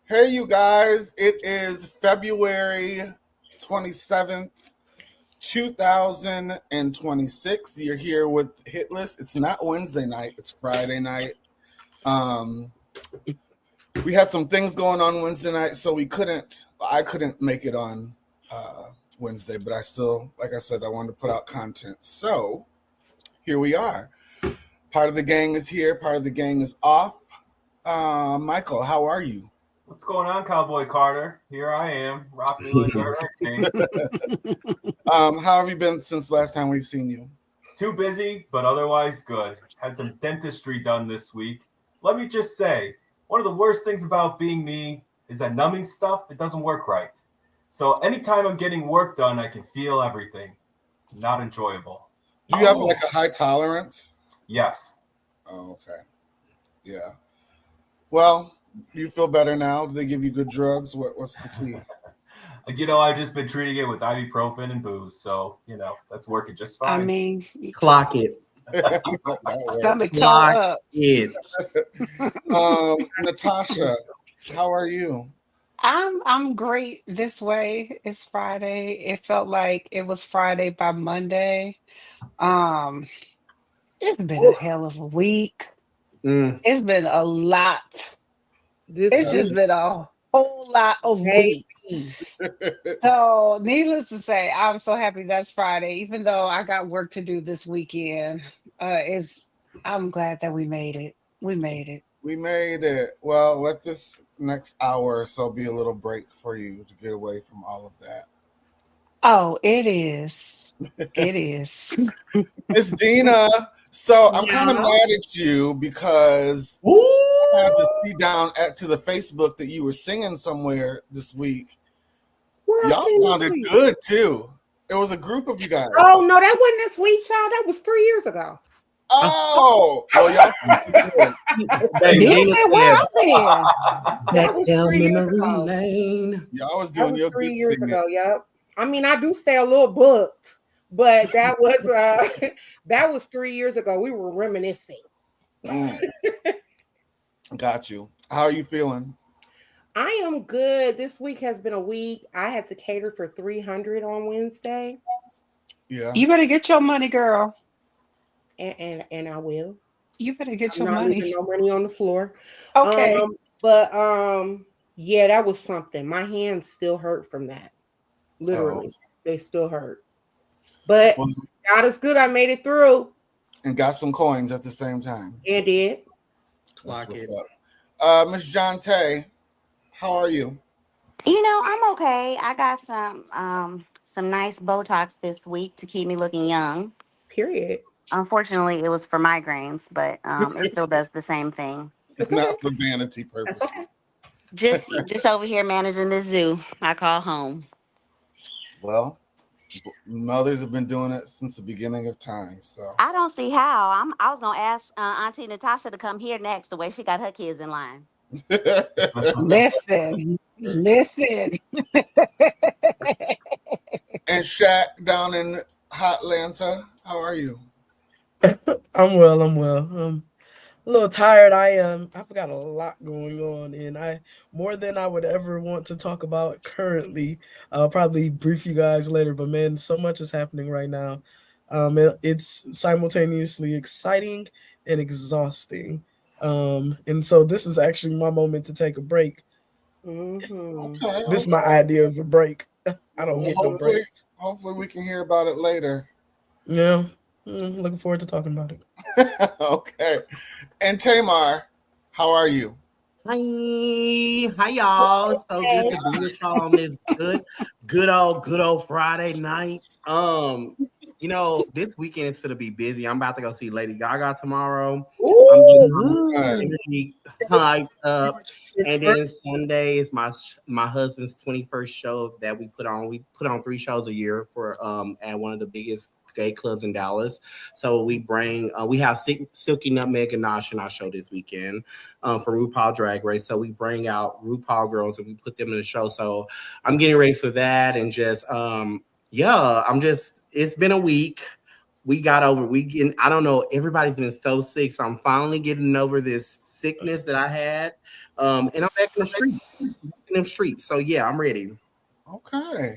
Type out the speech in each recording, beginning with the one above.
Hey, you guys, it is February 27th, 2026. You're here with Hit List. It's not Wednesday night, it's Friday night. We had some things going on Wednesday night, so I couldn't make it on Wednesday, but I still, like I said, I wanted to put out content. So here we are. Part of the gang is here, part of the gang is off. Michael, how are you? What's going on, Cowboy Carter? Here I am, rocking like a hurricane. How have you been since last time we've seen you? Too busy, but otherwise good. Had some dentistry done this week. Let me just say, one of the worst things about being me is that numbing stuff, it doesn't work right. So anytime I'm getting work done, I can feel everything. Not enjoyable. Do you have like a high tolerance? Yes. Oh, okay. Yeah. Well, do you feel better now? Do they give you good drugs? What's the tea? I've just been treating it with ibuprofen and booze, so that's working just fine. I mean, clock it. Stomach tone up. It. Natasha, how are you? I'm great this way. It's Friday. It felt like it was Friday by Monday. It's been a hell of a week. It's been a lot. It's just been a whole lot of week. So, needless to say, I'm so happy that's Friday, even though I got work to do this weekend. I'm glad that we made it. We made it. We made it. Well, let this next hour or so be a little break for you to get away from all of that. Oh, it is. It is. Miss Dina, so I'm kind of mad at you because I had to see down to the Facebook that you were singing somewhere this week. Y'all sounded good too. There was a group of you guys. Oh no, that wasn't this week, child. That was 3 years ago. Oh, well, y'all sounded good. You said where I'm there. That was down 3 years memory ago. lane. Y'all was doing your 3 good years singing. ago. Yep. I mean, I do stay a little booked, but that was that was 3 years ago. We were reminiscing. Got you. How are you feeling? I am good. This week has been a week. I had to cater for 300 on Wednesday. Yeah. You better get your money, girl. And I will. You better get I'm your not money. leaving no money on the floor. Okay. Yeah, that was something. My hands still hurt from that. Literally, they still hurt. But God is good. I made it through. And got some coins at the same time. And did. That's what's up. Miss Jonte, how are you? I'm okay. I got some nice Botox this week to keep me looking young. Period. Unfortunately, it was for migraines, but it still does the same thing. It's not for vanity purposes. Okay. Just over here managing this zoo I call home. Well, mothers have been doing it since the beginning of time. So I don't see how. I was gonna ask Auntie Natasha to come here next. The way she got her kids in line. Listen. And Shaq down in Hotlanta, how are you? I'm well. I'm a little tired. I've got a lot going on, and more than I would ever want to talk about currently. I'll probably brief you guys later, but man, so much is happening right now. It's simultaneously exciting and exhausting. And so this is actually my moment to take a break. Okay, This is my idea of a break. I don't get no hopefully, breaks. hopefully we can hear about it later. Yeah, looking forward to talking about it. Okay. And Tamar, how are you? Hi y'all. So good to be with y'all on this good old Friday night. this weekend is going to be busy. I'm about to go see Lady Gaga tomorrow. Ooh. I'm getting my energy hyped up. And then Sunday is my husband's 21st show that we put on. We put on 3 shows a year for at one of the biggest gay clubs in Dallas. So we have Silky Nutmeg Ganache in our show this weekend from RuPaul Drag Race. So we bring out RuPaul girls and we put them in the show. So I'm getting ready for that and just it's been a week. I don't know, everybody's been so sick. So I'm finally getting over this sickness that I had. And I'm back in the streets. So yeah, I'm ready. Okay.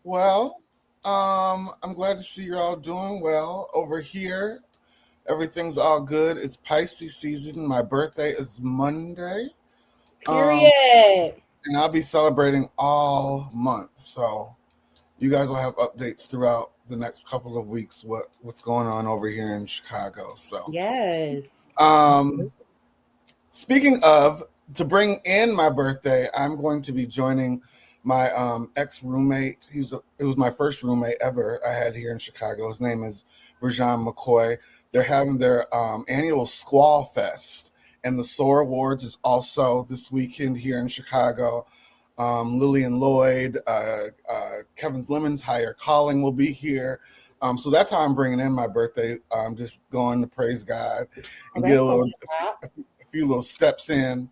Well, I'm glad to see you're all doing well over here. Everything's all good. It's Pisces season. My birthday is Monday. Period. And I'll be celebrating all month. So you guys will have updates throughout the next couple of weeks what's going on over here in Chicago. So yes. Speaking of, to bring in my birthday, I'm going to be joining my ex-roommate. It was my first roommate ever I had here in Chicago. His name is Virjan McCoy. They're having their annual Squall Fest, and the SOAR Awards is also this weekend here in Chicago. Lillian Lloyd, Kevin's Lemons Higher Calling will be here. So that's how I'm bringing in my birthday. I'm just going to praise God and get a few little steps in.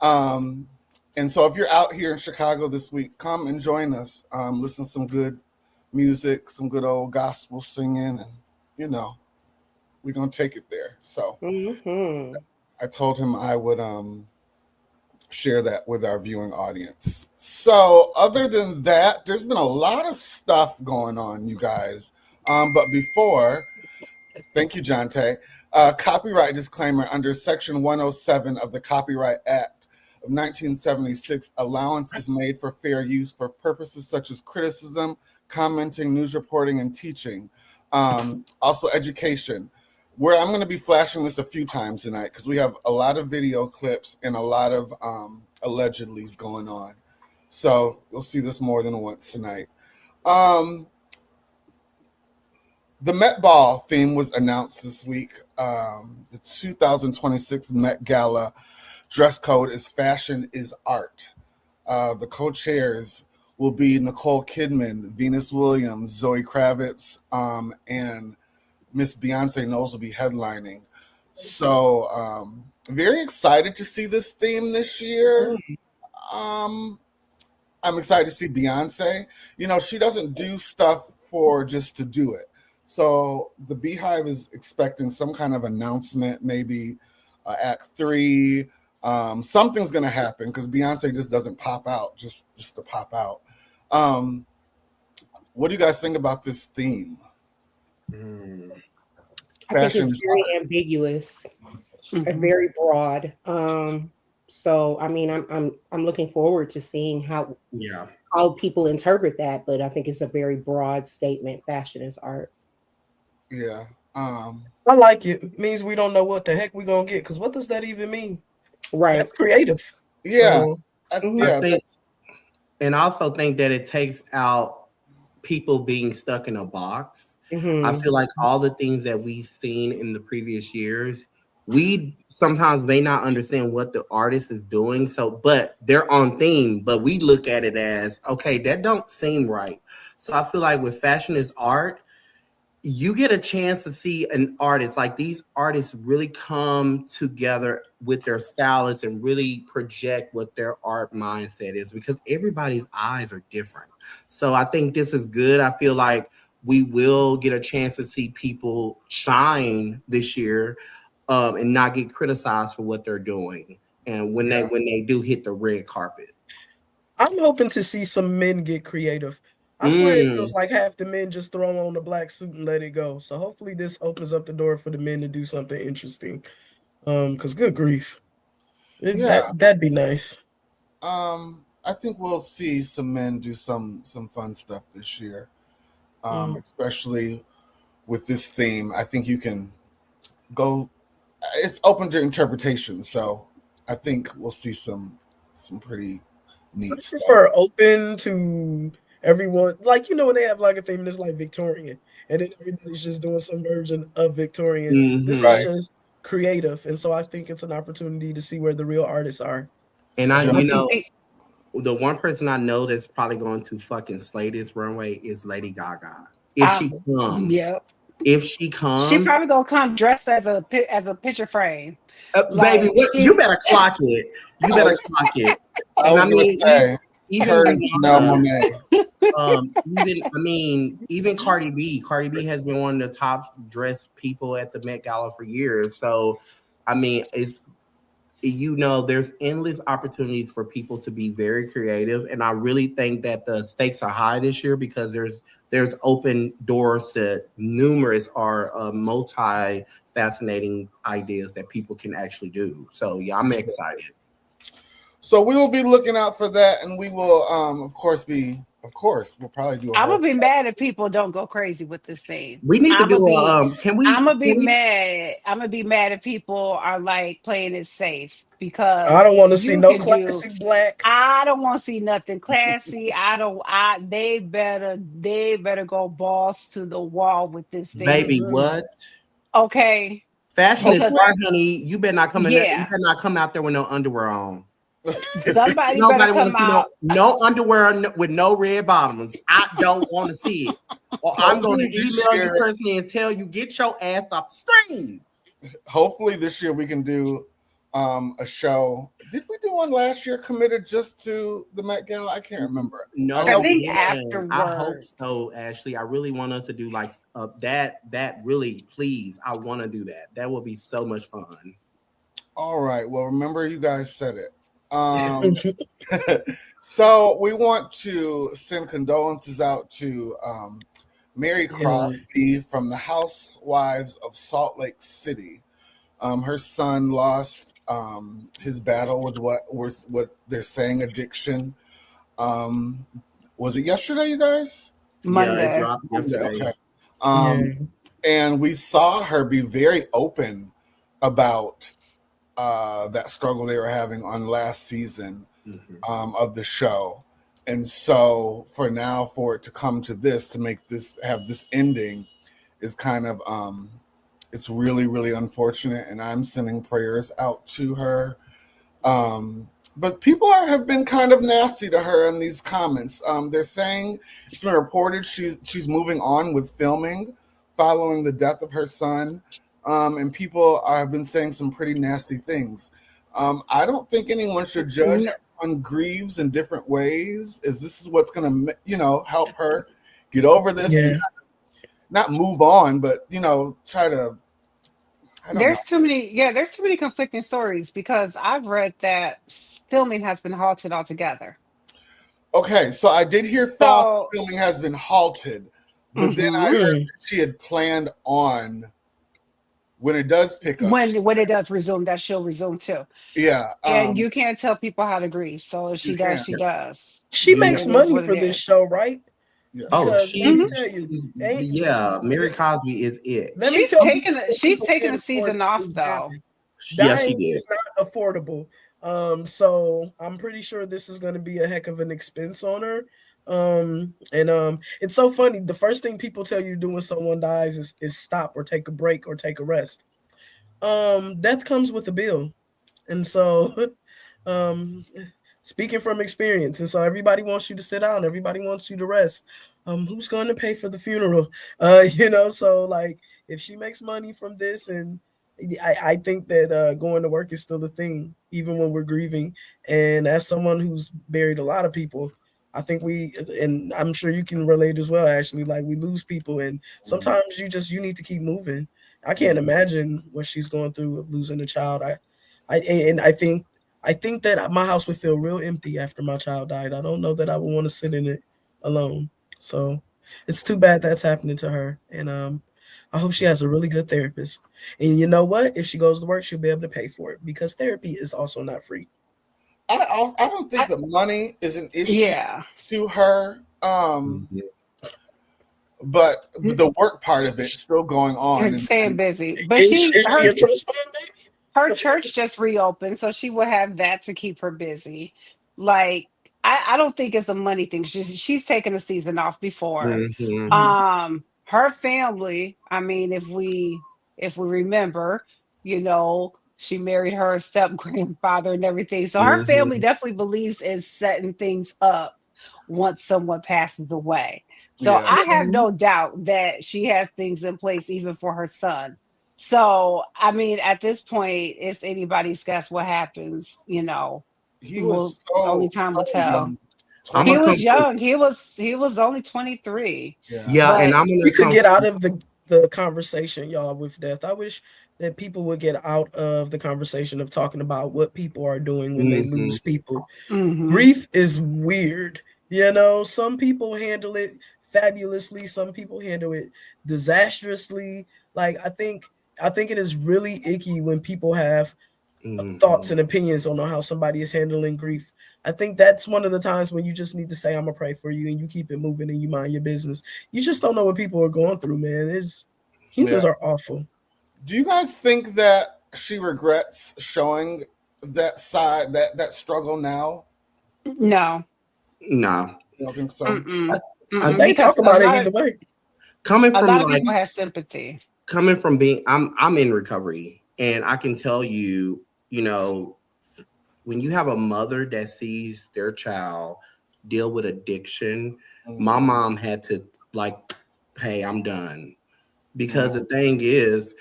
And so if you're out here in Chicago this week, come and join us. Listen to some good music, some good old gospel singing, and we're gonna take it there. So I told him I would share that with our viewing audience. So other than that, there's been a lot of stuff going on, you guys. But before, thank you, Jonte. Copyright disclaimer: under Section 107 of the Copyright Act of 1976, allowance is made for fair use for purposes such as criticism, commenting, news reporting, and teaching. Also education. Where I'm going to be flashing this a few times tonight because we have a lot of video clips and a lot of allegedlys going on. So you'll see this more than once tonight. The Met Ball theme was announced this week. The 2026 Met Gala dress code is Fashion is Art. The co-chairs will be Nicole Kidman, Venus Williams, Zoe Kravitz, and Miss Beyonce Knowles will be headlining. So very excited to see this theme this year. I'm excited to see Beyonce. She doesn't do stuff for just to do it. So the Beehive is expecting some kind of announcement, maybe Act 3. Something's going to happen because Beyonce just doesn't pop out just to pop out. What do you guys think about this theme? I think it's very ambiguous and very broad. So I mean, I'm looking forward to seeing how people interpret that, but I think it's a very broad statement. Fashion is art. Yeah. I like it. It means we don't know what the heck we're gonna get, because what does that even mean? Right. That's creative. Yeah. So, I also think that it takes out people being stuck in a box. I feel like all the things that we've seen in the previous years, we sometimes may not understand what the artist is doing. But they're on theme, but we look at it as, okay, that don't seem right. So I feel like with Fashion is Art, you get a chance to see an artist, like these artists really come together with their stylists and really project what their art mindset is, because everybody's eyes are different. So I think this is good. I feel like we will get a chance to see people shine this year and not get criticized for what they're doing. And when they do hit the red carpet. I'm hoping to see some men get creative. I swear it feels like half the men just throw on the black suit and let it go. So hopefully this opens up the door for the men to do something interesting. Because good grief. That'd be nice. I think we'll see some men do some fun stuff this year. Especially with this theme. I think you can go, it's open to interpretation. So I think we'll see some pretty neat stuff. I prefer open to everyone, like, you know, when they have like a theme that's like Victorian, and then everybody's just doing some version of Victorian. Mhm. This Right. is just creative, and so I think it's an opportunity to see where the real artists are. And So, I, you know, the one person I know that's probably going to fucking slay this runway is Lady Gaga. If she comes, Yep. if she comes, She probably gonna come dressed as a picture frame. Baby, you better clock it. You better clock it. I was gonna say, her and Janelle Monáe. Even Cardi B. Cardi B has been one of the top dressed people at the Met Gala for years. So, I mean, it's, you know, there's endless opportunities for people to be very creative, and I really think that the stakes are high this year because there's open doors to numerous multi fascinating ideas that people can actually do. So yeah, I'm excited. So we will be looking out for that, and we will, of course, we'll probably do. I'm gonna be mad if people don't go crazy with this thing. We need to do a. Can we? I'm gonna be mad. I'm gonna be mad if people are like playing it safe because I don't want to see no classic black. I don't want to see nothing classy. They better go balls to the wall with this thing. Baby, what? Okay. Fashion is art, honey. You better not come in there. Yeah. You better not come out there with no underwear on. Nobody want to see no underwear with no red bottoms. I don't want to see it. Or I'm going to email you personally and tell you, get your ass off the screen. Hopefully this year we can do a show. Did we do one last year committed just to the Met Gala? I can't remember. No, I think afterwards. I hope so, Ashley. I really want us to do like that really, please. I want to do that. That will be so much fun. All right. Well, remember you guys said it. So we want to send condolences out to Mary Crosby from the Housewives of Salt Lake City. Her son lost his battle with what they're saying addiction. Was it yesterday, you guys? Monday. Yeah, it dropped yesterday. Okay. And we saw her be very open about that struggle they were having on last season of the show. And so for it to come to this, to have this ending is kind of, it's really, really unfortunate. And I'm sending prayers out to her. But people have been kind of nasty to her in these comments. They're saying, it's been reported she's moving on with filming following the death of her son. And people have been saying some pretty nasty things. I don't think anyone should judge on grieves in different ways. This is what's going to, help her get over this and not move on, but, try to. There's too many conflicting stories because I've read that filming has been halted altogether. Okay, so I did hear filming has been halted, but then I heard she had planned on when it does pick up. When it does resume, that she'll resume too. Yeah. And you can't tell people how to grieve. So if she does, she does. She makes money for this show, right? Yeah. Mary Cosby is it. She's taking a season off though. Yes, she did. It's not affordable. So I'm pretty sure this is going to be a heck of an expense on her. It's so funny. The first thing people tell you to do when someone dies is stop or take a break or take a rest. Death comes with a bill. And so, speaking from experience, and so everybody wants you to sit down, everybody wants you to rest. Who's going to pay for the funeral? So like if she makes money from this, and I think that going to work is still a thing, even when we're grieving. And as someone who's buried a lot of people, I think and I'm sure you can relate as well, Ashley, like we lose people and sometimes you need to keep moving. I can't imagine what she's going through of losing a child. I think that my house would feel real empty after my child died. I don't know that I would want to sit in it alone. So it's too bad that's happening to her. And I hope she has a really good therapist. And you know what? If she goes to work, she'll be able to pay for it because therapy is also not free. I don't think the money is an issue to her. But the work part of it is still going on. And staying busy. But her church just reopened, so she will have that to keep her busy. Like, I don't think it's a money thing. She's taken a season off before. Mm-hmm. Her family, I mean, if we remember, she married her step grandfather and everything. So her family Mm-hmm. definitely believes in setting things up once someone passes away. So Yeah. I have no doubt that she has things in place even for her son. So I mean, at this point, it's anybody's guess what happens. He Will was only so, time will so tell. young. I'm He gonna 20. come was from, young. He was only 23. Yeah. yeah, and But I'm We gonna could come get out from, of the conversation, y'all, with death. I wish that people would get out of the conversation of talking about what people are doing when they mm-hmm. lose people. mhm. Grief is weird. Some people handle it fabulously, some people handle it disastrously. Like I think it is really icky when people have thoughts and opinions on how somebody is handling grief. I think that's one of the times when you just need to say, I'm gonna pray for you, and you keep it moving and you mind your business. You just don't know what people are going through, man. Humans Yeah. are awful. Do you guys think that she regrets showing that side, that struggle now? No. No. You don't think so? Mm-mm. I Mm-mm. They think Because talk about it either way. coming a from lot of like people have sympathy. coming from being I'm in recovery, and I can tell you, when you have a mother that sees their child deal with addiction, my mom had to like, hey, I'm done. Because the thing is,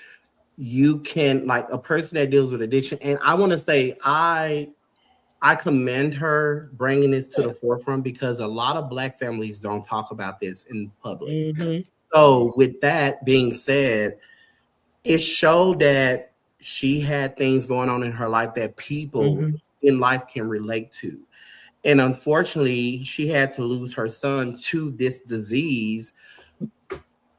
you can, like, a person that deals with addiction, and I want to say I commend her bringing this to the forefront, because a lot of Black families don't talk about this in public. Mm-hmm. So with that being said, it showed that she had things going on in her life that people in life can relate to. And unfortunately, she had to lose her son to this disease.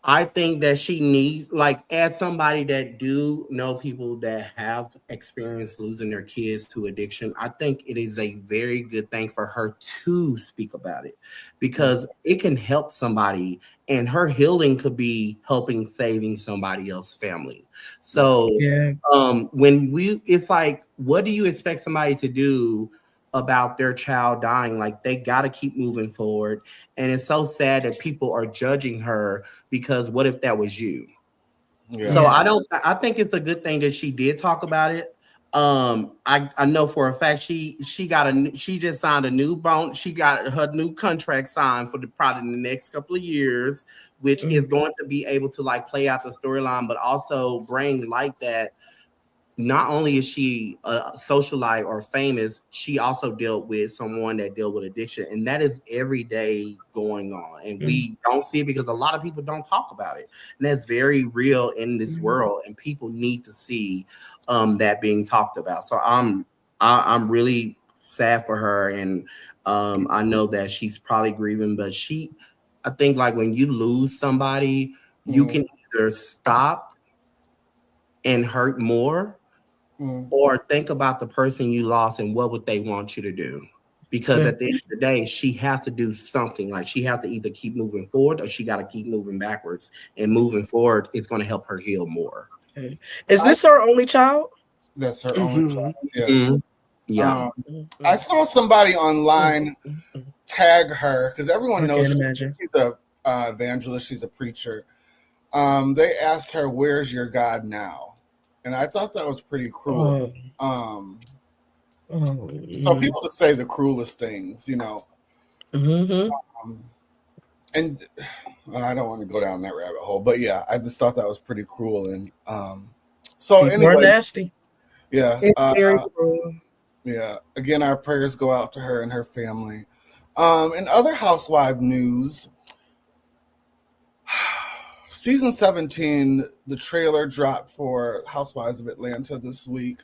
I think that she needs, like, as somebody that do know people that have experienced losing their kids to addiction, I think it is a very good thing for her to speak about it, because it can help somebody, and her healing could be helping saving somebody else's family. So it's like, what do you expect somebody to do about their child dying? Like, they got to keep moving forward. And it's so sad that people are judging her, because what if that was you? Yeah. So I think it's a good thing that she did talk about it. I know for a fact she just signed a new bone. She got her new contract signed for probably the next couple of years, which is going to be able to like play out the storyline, but also bring light that not only is she a socialite or famous, she also dealt with someone that dealt with addiction. And that is every day going on. And we don't see it because a lot of people don't talk about it. And that's very real in this world. And people need to see that being talked about. So I'm really sad for her. And I know that she's probably grieving, but I think like when you lose somebody, you can either stop and hurt more, or think about the person you lost and what would they want you to do. Because at the end of the day, she has to do something. Like, she has to either keep moving forward or she got to keep moving backwards. And moving forward is going to help her heal more. Okay. Is this her only child? That's her only child. Yes. Yeah. I saw somebody online tag her, because everyone knows she's a evangelist. She's a preacher. They asked her, "Where's your God now?" And I thought that was pretty cruel. So people just say the cruelest things, and I don't want to go down that rabbit hole, but yeah, I just thought that was pretty cruel. And so anyway, nasty. Yeah, it's very cruel. Yeah. Again, our prayers go out to her and her family. In other housewife news, season 17, the trailer dropped for Housewives of Atlanta this week.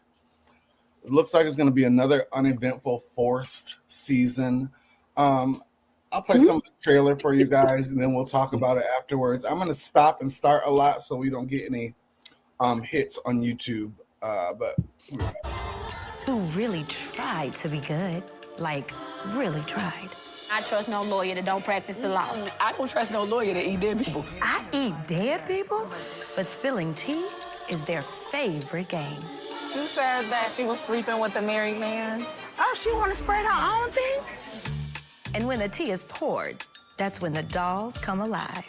It looks like it's going to be another uneventful, forced season. I'll play some of the trailer for you guys, and then we'll talk about it afterwards. I'm going to stop and start a lot so we don't get any hits on YouTube. But who really tried to be good, like really tried. I trust no lawyer that don't practice the law. I don't trust no lawyer that eat dead people. I eat dead people, but spilling tea is their favorite game. You said that she was sleeping with a married man. Oh, she want to spread her own tea? And when the tea is poured, that's when the dolls come alive.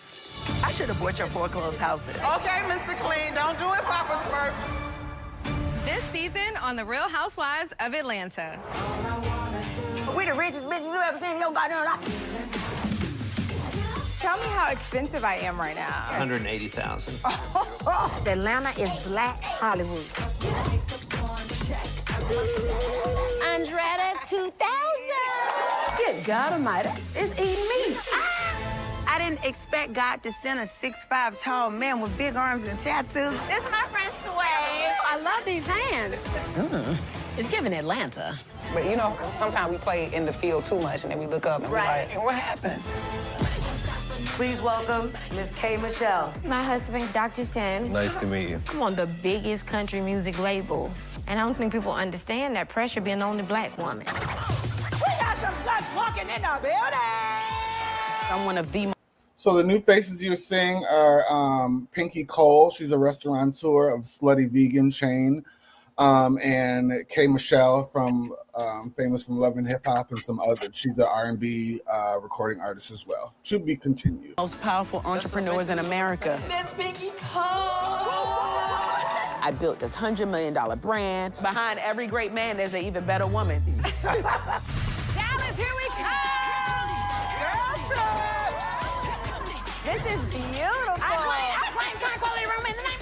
I should have bought your foreclosed house today. Okay, Mr. Clean, don't do it, Papa's first. This season on The Real Housewives of Atlanta. We the richest bitches you ever seen in your goddamn life. Tell me how expensive I am right now. $180,000. Atlanta is Black Hollywood. Andretta 2000. Good God Almighty, it's eating me. I didn't expect God to send a 6'5" tall man with big arms and tattoos. This is my friend Sway. I love these hands. It's giving Atlanta. But you know, sometimes we play in the field too much and then we look up and we're like, what happened? Please welcome Miss K. Michelle. My husband, Dr. Sims. Nice to meet you. I'm on the biggest country music label. And I don't think people understand that pressure being the only Black woman. We got some sluts walking in the building. I want to be. So the new faces you're seeing are Pinky Cole. She's a restaurateur of Slutty Vegan chain. And K. Michelle from famous from Love and Hip Hop and some others. She's an R&B recording artist as well. To be continued. Most powerful entrepreneurs in America. Miss Pinky Cole. I built this $100 million brand. Behind every great man, there's an even better woman. Dallas, here we come. Girl trip. This is beautiful. I claim tranquility room in the night.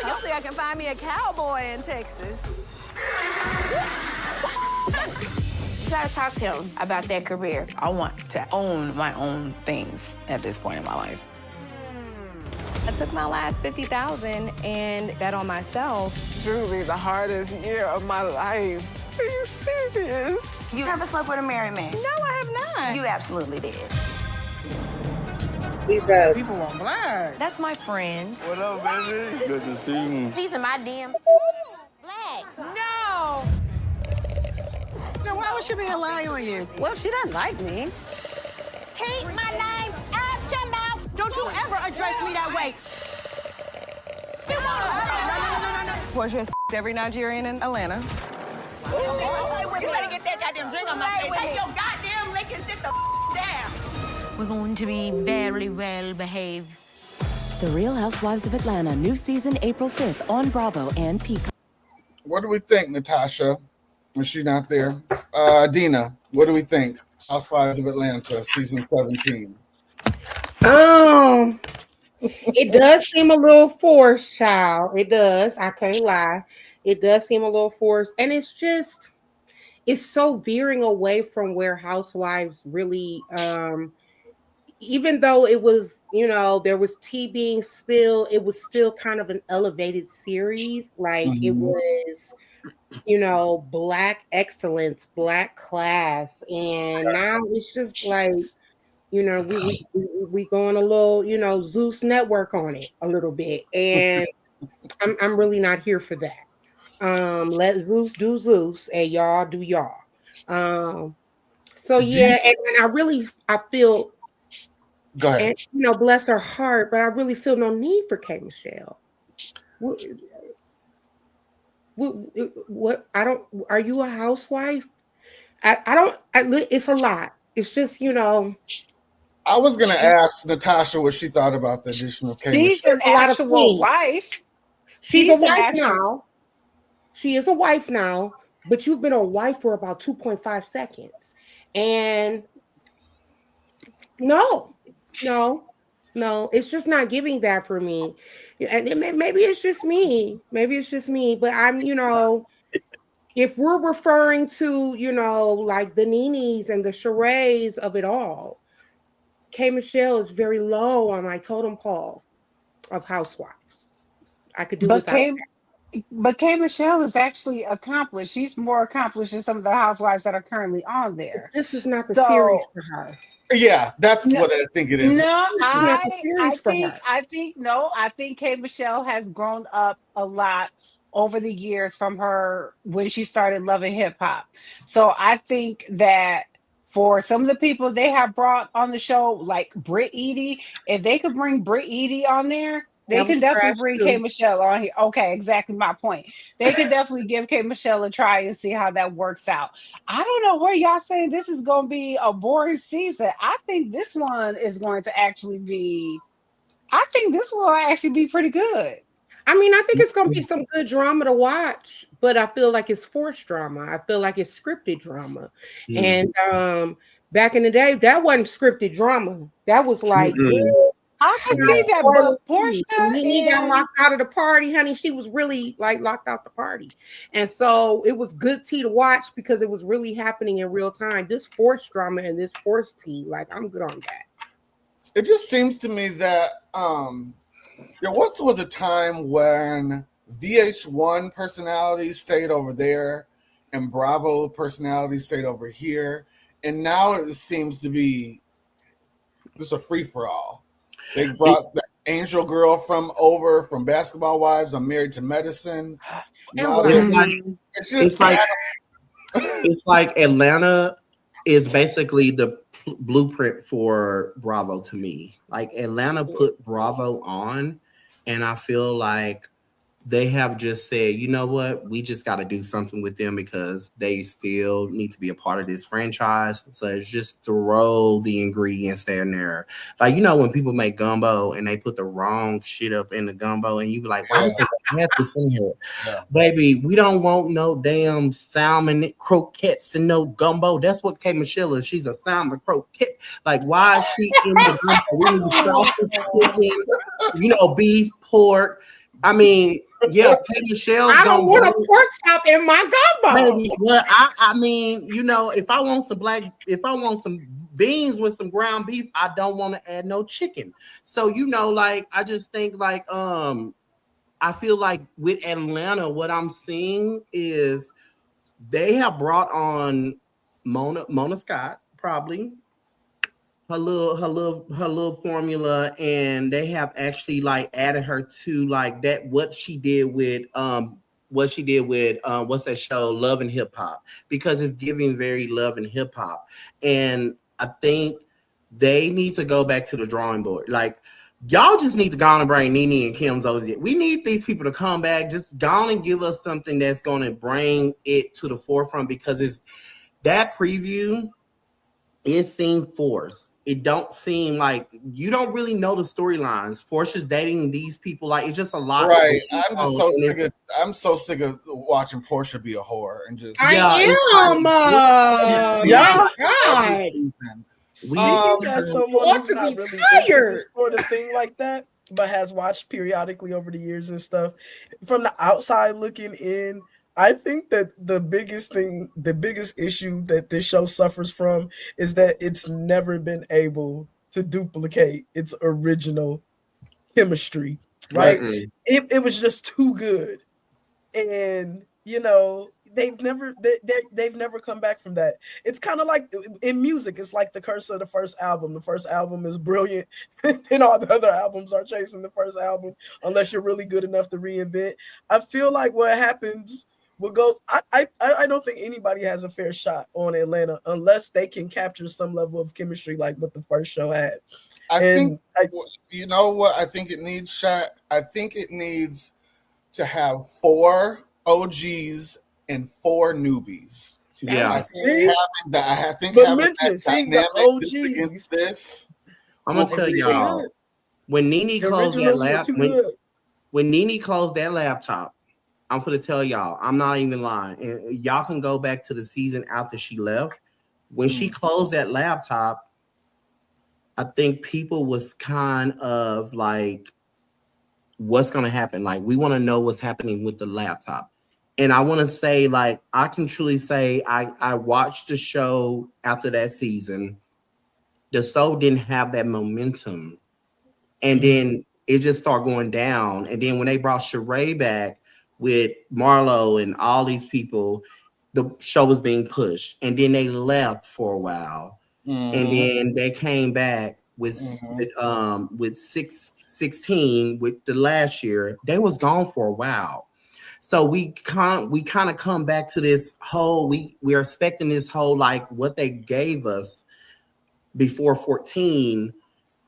Hopefully I can find me a cowboy in Texas. You gotta talk to him about that career. I want to own my own things at this point in my life. I took my last $50,000 and bet on myself. Truly the hardest year of my life. Are you serious? You ever slept with a married man? No, I have not. You absolutely did. People want black. That's my friend. What up, baby? Good to see you. He's in my DM. Black. No! Then why would she be a lie on you? Well, she doesn't like me. Keep my name out your mouth. Don't you ever address me that way. Portia every Nigerian in Atlanta. You better get that goddamn drink on my face. Take your goddamn lick and sit the down. We're going to be very well behaved. The Real Housewives of Atlanta, new season April 5th on Bravo and Peacock. What do we think, Natasha? Is she not there? Dina, what do we think? Housewives of Atlanta, season 17. It does seem a little forced, child. It does. I can't lie. It does seem a little forced. And it's so veering away from where Housewives really, even though it was, there was tea being spilled, it was still kind of an elevated series. Like it was, Black excellence, Black class. And now it's just like, we going a little, Zeus network on it a little bit. And I'm really not here for that. Let Zeus do Zeus and y'all do y'all. So yeah, and I feel, go ahead. And, bless her heart, but I really feel no need for K. Michelle. What are you a housewife? It's a lot. It's just, I was going to ask Natasha what she thought about the addition of K. She's Michelle. an actual wife. She's a wife now. She is a wife now, but you've been a wife for about 2.5 seconds. And no, it's just not giving that for me. And maybe it's just me. But I'm, if we're referring to, like the Nenes and the Sherrays of it all, K. Michelle is very low on my totem pole of housewives. I could do without that. But K. Michelle is actually accomplished. She's more accomplished than some of the housewives that are currently on there. This is not the series for her. Yeah, that's what I think it is. No, I think K. Michelle has grown up a lot over the years from her when she started loving hip hop. So I think that for some of the people they have brought on the show, like Britt Eady, if they could bring Britt Eady on there, They That can was definitely trash bring too. K Michelle on here. Okay, exactly my point. They can definitely give K Michelle a try and see how that works out. I don't know where y'all saying this is going to be a boring season. I think this one is going to actually be. I think this one will actually be pretty good. I mean, I think it's gonna be some good drama to watch, but I feel like it's forced drama. I feel like it's scripted drama. And back in the day, that wasn't scripted drama. That was like I can see that, but Portia Nene got locked out of the party, honey. She was really like locked out the party. And so it was good tea to watch because it was really happening in real time. This forced drama and this forced tea, like I'm good on that. It just seems to me that there once was a time when VH1 personalities stayed over there and Bravo personalities stayed over here. And now it seems to be just a free-for-all. They brought the Angel girl from Basketball Wives. I'm Married to Medicine. It's like Atlanta is basically the blueprint for Bravo to me. Like Atlanta put Bravo on, and I feel like they have just said, you know what, we just got to do something with them because they still need to be a part of this franchise. So it's just throw the ingredients there and there. Like, you know, when people make gumbo and they put the wrong shit up in the gumbo and you be like, why did they have this in here? Yeah. Baby, we don't want no damn salmon croquettes and no gumbo. That's what K Michelle is. She's a salmon croquette. Like, why is she in the gumbo? We need sausage, chicken, you know, beef, pork. I mean, yeah, K Michelle's I don't want a pork chop in my gumbo. Baby, well, I mean, you know, if I want some beans with some ground beef, I don't want to add no chicken. So, you know, like I just think like I feel like with Atlanta, what I'm seeing is they have brought on Mona Scott, probably. Her little formula, and they have actually like added her to like that what she did with what's that show, Love and Hip Hop, because it's giving very Love and Hip Hop. And I think they need to go back to the drawing board. Like y'all just need to go on and bring Nene and Kim's over here. We need these people to come back, just go on and give us something that's going to bring it to the forefront, because it's that preview. It seemed forced. It don't seem like you don't really know the storylines. Portia's dating these people, like it's just a lot. Right. I'm so sick of watching Portia be a whore and just. Speaking as someone who's not really into this sort of thing like that, but has watched periodically over the years and stuff, from the outside looking in, I think that the biggest issue that this show suffers from is that it's never been able to duplicate its original chemistry, right? It was just too good. And, you know, they've never come back from that. It's kind of like in music, it's like the curse of the first album. The first album is brilliant, and all the other albums are chasing the first album unless you're really good enough to reinvent. I feel like what happens. What goes? I don't think anybody has a fair shot on Atlanta unless they can capture some level of chemistry like what the first show had. You know what I think it needs, Shaq? I think it needs to have 4 OGs and 4 newbies. Yeah, I think having that dynamic against this. I'm gonna tell y'all, when Nene closed that laptop. I'm going to tell y'all, I'm not even lying. And y'all can go back to the season after she left. When she closed that laptop, I think people was kind of like, what's going to happen? Like, we want to know what's happening with the laptop. And I want to say, like, I can truly say I watched the show after that season. The show didn't have that momentum. And then it just started going down. And then when they brought Sheree back, with Marlo and all these people, the show was being pushed, and then they left for a while, and then they came back with 16 with the last year. They was gone for a while, so we kind of come back to this whole. We are expecting this whole like what they gave us before 14.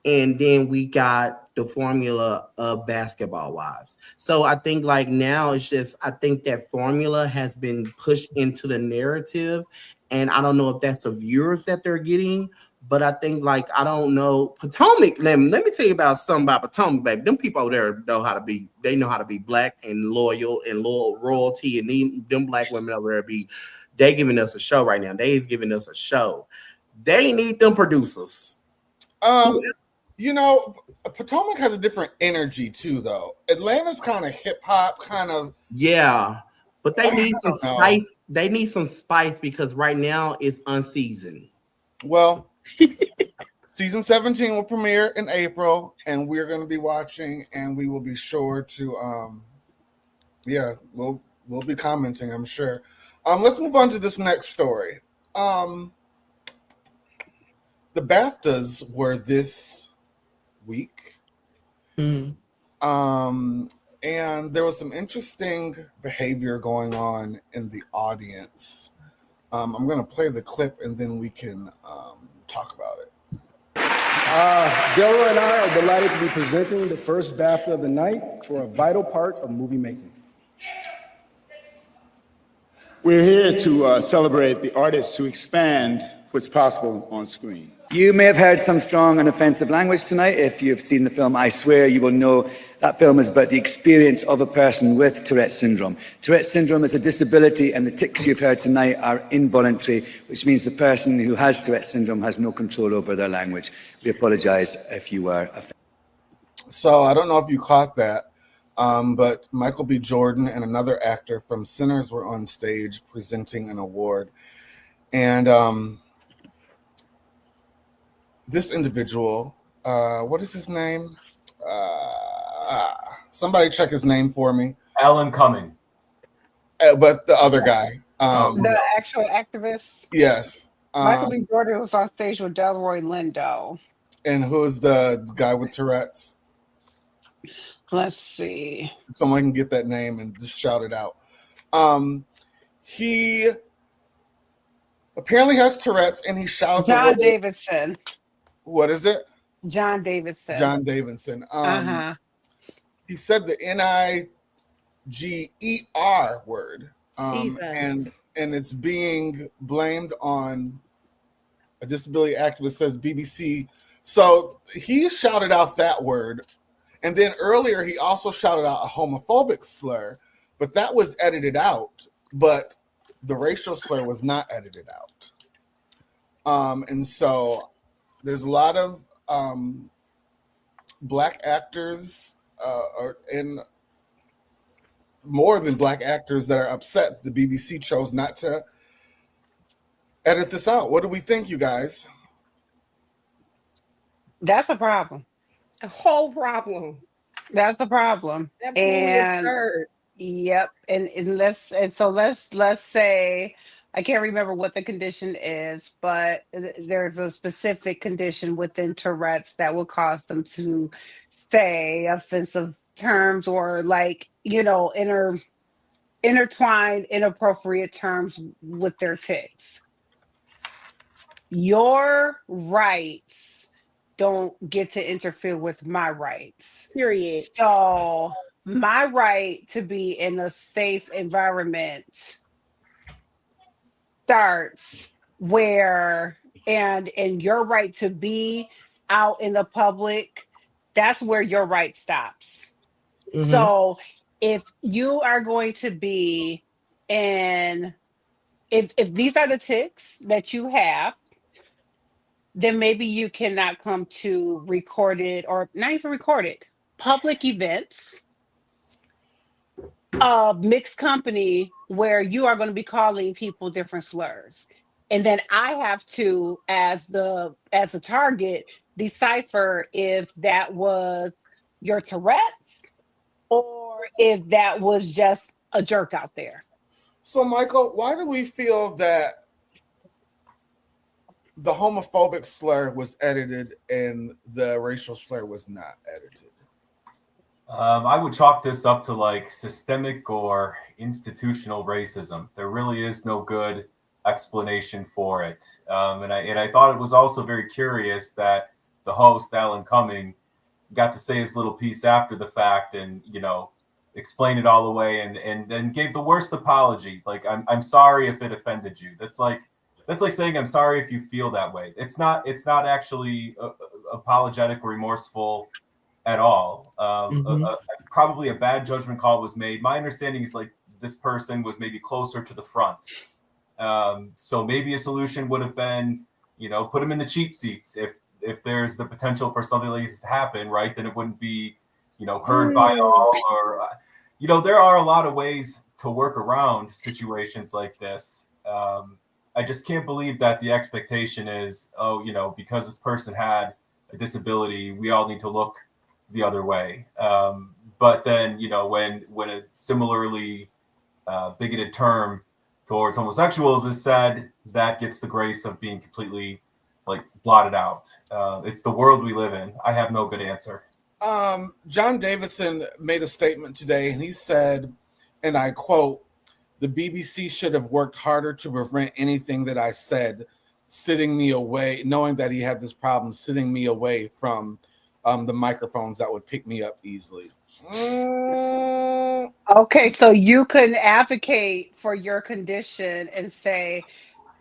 and then we got the formula of Basketball Wives. So I think like now it's just, I think that formula has been pushed into the narrative, and I don't know if that's the viewers that they're getting, but I think like, I don't know, Potomac, let me tell you about something about Potomac, baby. Them people over there know how to be black and loyal royalty, and them black women over there they giving us a show right now. They is giving us a show. They need them producers. You know, Potomac has a different energy too, though. Atlanta's kind of hip hop, kind of. Yeah, but they need some spice. They need some spice because right now it's unseasoned. Well, season 17 will premiere in April, and we're going to be watching, and we will be sure to, we'll be commenting, I'm sure. Let's move on to this next story. The BAFTAs were this week. And there was some interesting behavior going on in the audience. I'm going to play the clip and then we can talk about it. Delroy and I are delighted to be presenting the first BAFTA of the night for a vital part of movie making. We're here to celebrate the artists who expand what's possible on screen. You may have heard some strong and offensive language tonight. If you've seen the film I Swear, you will know that film is about the experience of a person with Tourette syndrome. Tourette syndrome is a disability, and the tics you've heard tonight are involuntary, which means the person who has Tourette syndrome has no control over their language. We apologize if you were offended. So I don't know if you caught that, but Michael B. Jordan and another actor from Sinners were on stage presenting an award. And this individual, what is his name? Somebody check his name for me. Alan Cumming. But the other guy. The actual activist? Yes. Michael B. Jordan was on stage with Delroy Lindo. And who's the guy with Tourette's? Let's see. Someone can get that name and just shout it out. He apparently has Tourette's, and he shouted John Davidson. What is it? John Davidson. John Davidson. He said the NIGER word, and it's being blamed on a disability activist, says BBC. So he shouted out that word, and then earlier he also shouted out a homophobic slur, but that was edited out. But the racial slur was not edited out, and so there's a lot of black actors, and more than black actors, that are upset the BBC chose not to edit this out. What do we think, you guys? That's a problem. A whole problem. That's the problem. Absolutely absurd. Yep. And so let's say, I can't remember what the condition is, but there's a specific condition within Tourette's that will cause them to say offensive terms or intertwined inappropriate terms with their tics. Your rights don't get to interfere with my rights. Period. So my right to be in a safe environment starts where, and your right to be out in the public, that's where your right stops. Mm-hmm. So if you are going to be in, if these are the tics that you have, then maybe you cannot come to recorded, or not even recorded, public events of mixed company where you are going to be calling people different slurs. And then I have to, as the target, decipher if that was your Tourette's or if that was just a jerk out there. So, Michael, why do we feel that the homophobic slur was edited and the racial slur was not edited? I would chalk this up to like systemic or institutional racism. There really is no good explanation for it. And I thought it was also very curious that the host, Alan Cumming, got to say his little piece after the fact and, explain it all the way and then gave the worst apology. Like, I'm sorry if it offended you. That's like saying I'm sorry if you feel that way. It's not actually apologetic or remorseful at all. Probably a bad judgment call was made. My understanding is like this person was maybe closer to the front. So maybe a solution would have been, put him in the cheap seats. If there's the potential for something like this to happen, right, then it wouldn't be, heard by all, or, there are a lot of ways to work around situations like this. I just can't believe that the expectation is, because this person had a disability, we all need to look the other way. But then, when a similarly bigoted term towards homosexuals is said, that gets the grace of being completely blotted out. It's the world we live in. I have no good answer. John Davidson made a statement today, and he said, and I quote, "The BBC should have worked harder to prevent anything that I said, sitting me away," knowing that he had this problem, sitting me away from the microphones that would pick me up easily. Okay, so you can advocate for your condition and say,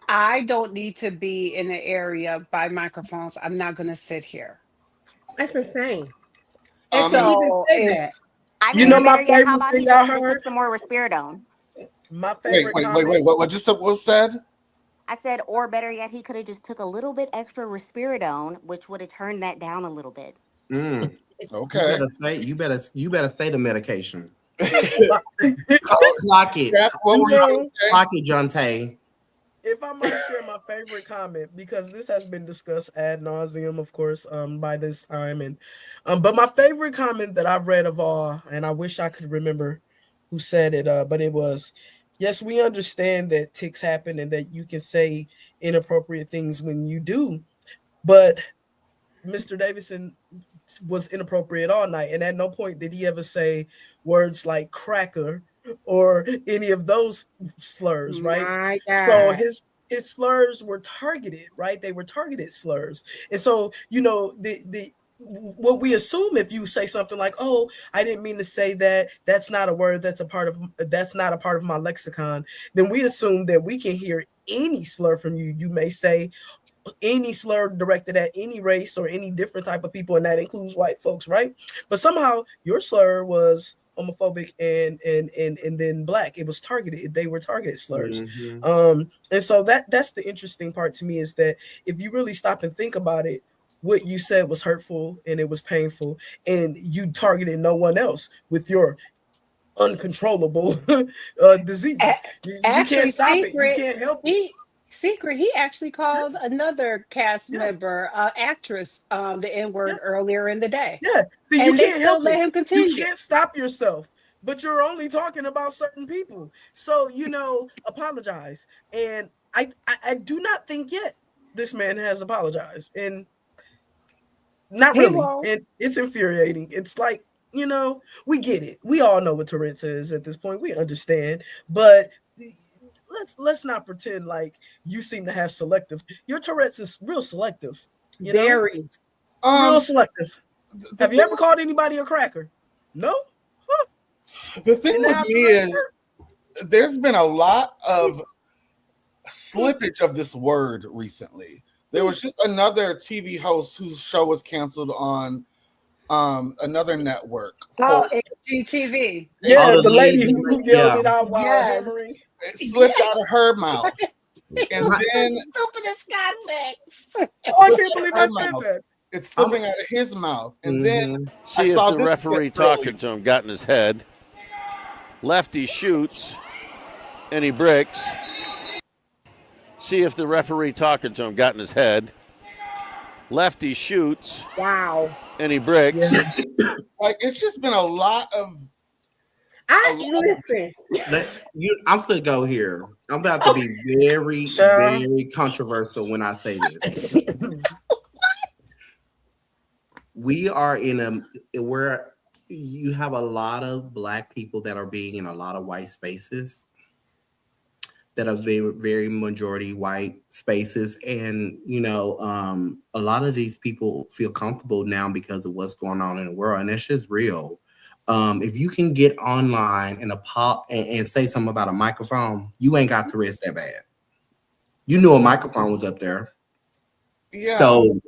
I don't need to be in the area by microphones. I'm not going to sit here. That's insane. So I You mean, know my better yet, how favorite about thing he I goes and heard? took some more risperidone? My Wait, favorite comment. what just what was said? I said, or better yet, he could have just took a little bit extra risperidone, which would have turned that down a little bit. Okay. You better say the medication. Clock it. Clock it, Jonte. If I might share my favorite comment, because this has been discussed ad nauseum, of course, by this time, and but my favorite comment that I've read of all, and I wish I could remember who said it, but it was, "Yes, we understand that tics happen and that you can say inappropriate things when you do, but Mr. Davidson was inappropriate all night, and at no point did he ever say words like cracker or any of those slurs, right? So his slurs were targeted, right? They were targeted slurs. And so, the what we assume, if you say something like, "Oh, I didn't mean to say that, that's not a word, that's not a part of my lexicon," then we assume that we can hear any slur from you. You may say any slur directed at any race or any different type of people, and that includes white folks, right? But somehow your slur was homophobic and then black. It was targeted. They were targeted slurs. And so that's the interesting part to me, is that if you really stop and think about it, what you said was hurtful and it was painful, and you targeted no one else with your uncontrollable disease. You can't stop it. You can't help it. He actually called another cast member, actress, the N-word earlier in the day. Yeah, so and they still let him continue. You can't stop yourself, but you're only talking about certain people. So, apologize. And I do not think yet this man has apologized. And not really. And it's infuriating. It's like, we get it. We all know what Tourette's is at this point. We understand. But let's not pretend like you seem to have selective. Your Tourette's is real selective. Very. Real selective. Have you ever called anybody a cracker? No? Huh. The thing with me is there's been a lot of slippage of this word recently. There was just another TV host whose show was canceled on another network. HGTV. Yeah, the lady who yelled it out while hammering. It slipped out of her mouth. And then stupidest context. I can't believe I said that. It's slipping out of his mouth. And then See if the referee talking to him got in his head. Lefty shoots and he bricks. See if the referee talking to him got in his head. Lefty shoots. Wow. And he bricks. Yeah. It's just been a lot of. Listen. I'm gonna go here. I'm about to be very, very controversial when I say this. We are where you have a lot of black people that are being in a lot of white spaces. that are very, very majority white spaces. And, you know, a lot of these people feel comfortable now because of what's going on in the world. And it's just real. If you can get online and say something about a microphone, you ain't got the risk that bad. You knew a microphone was up there. Yeah. So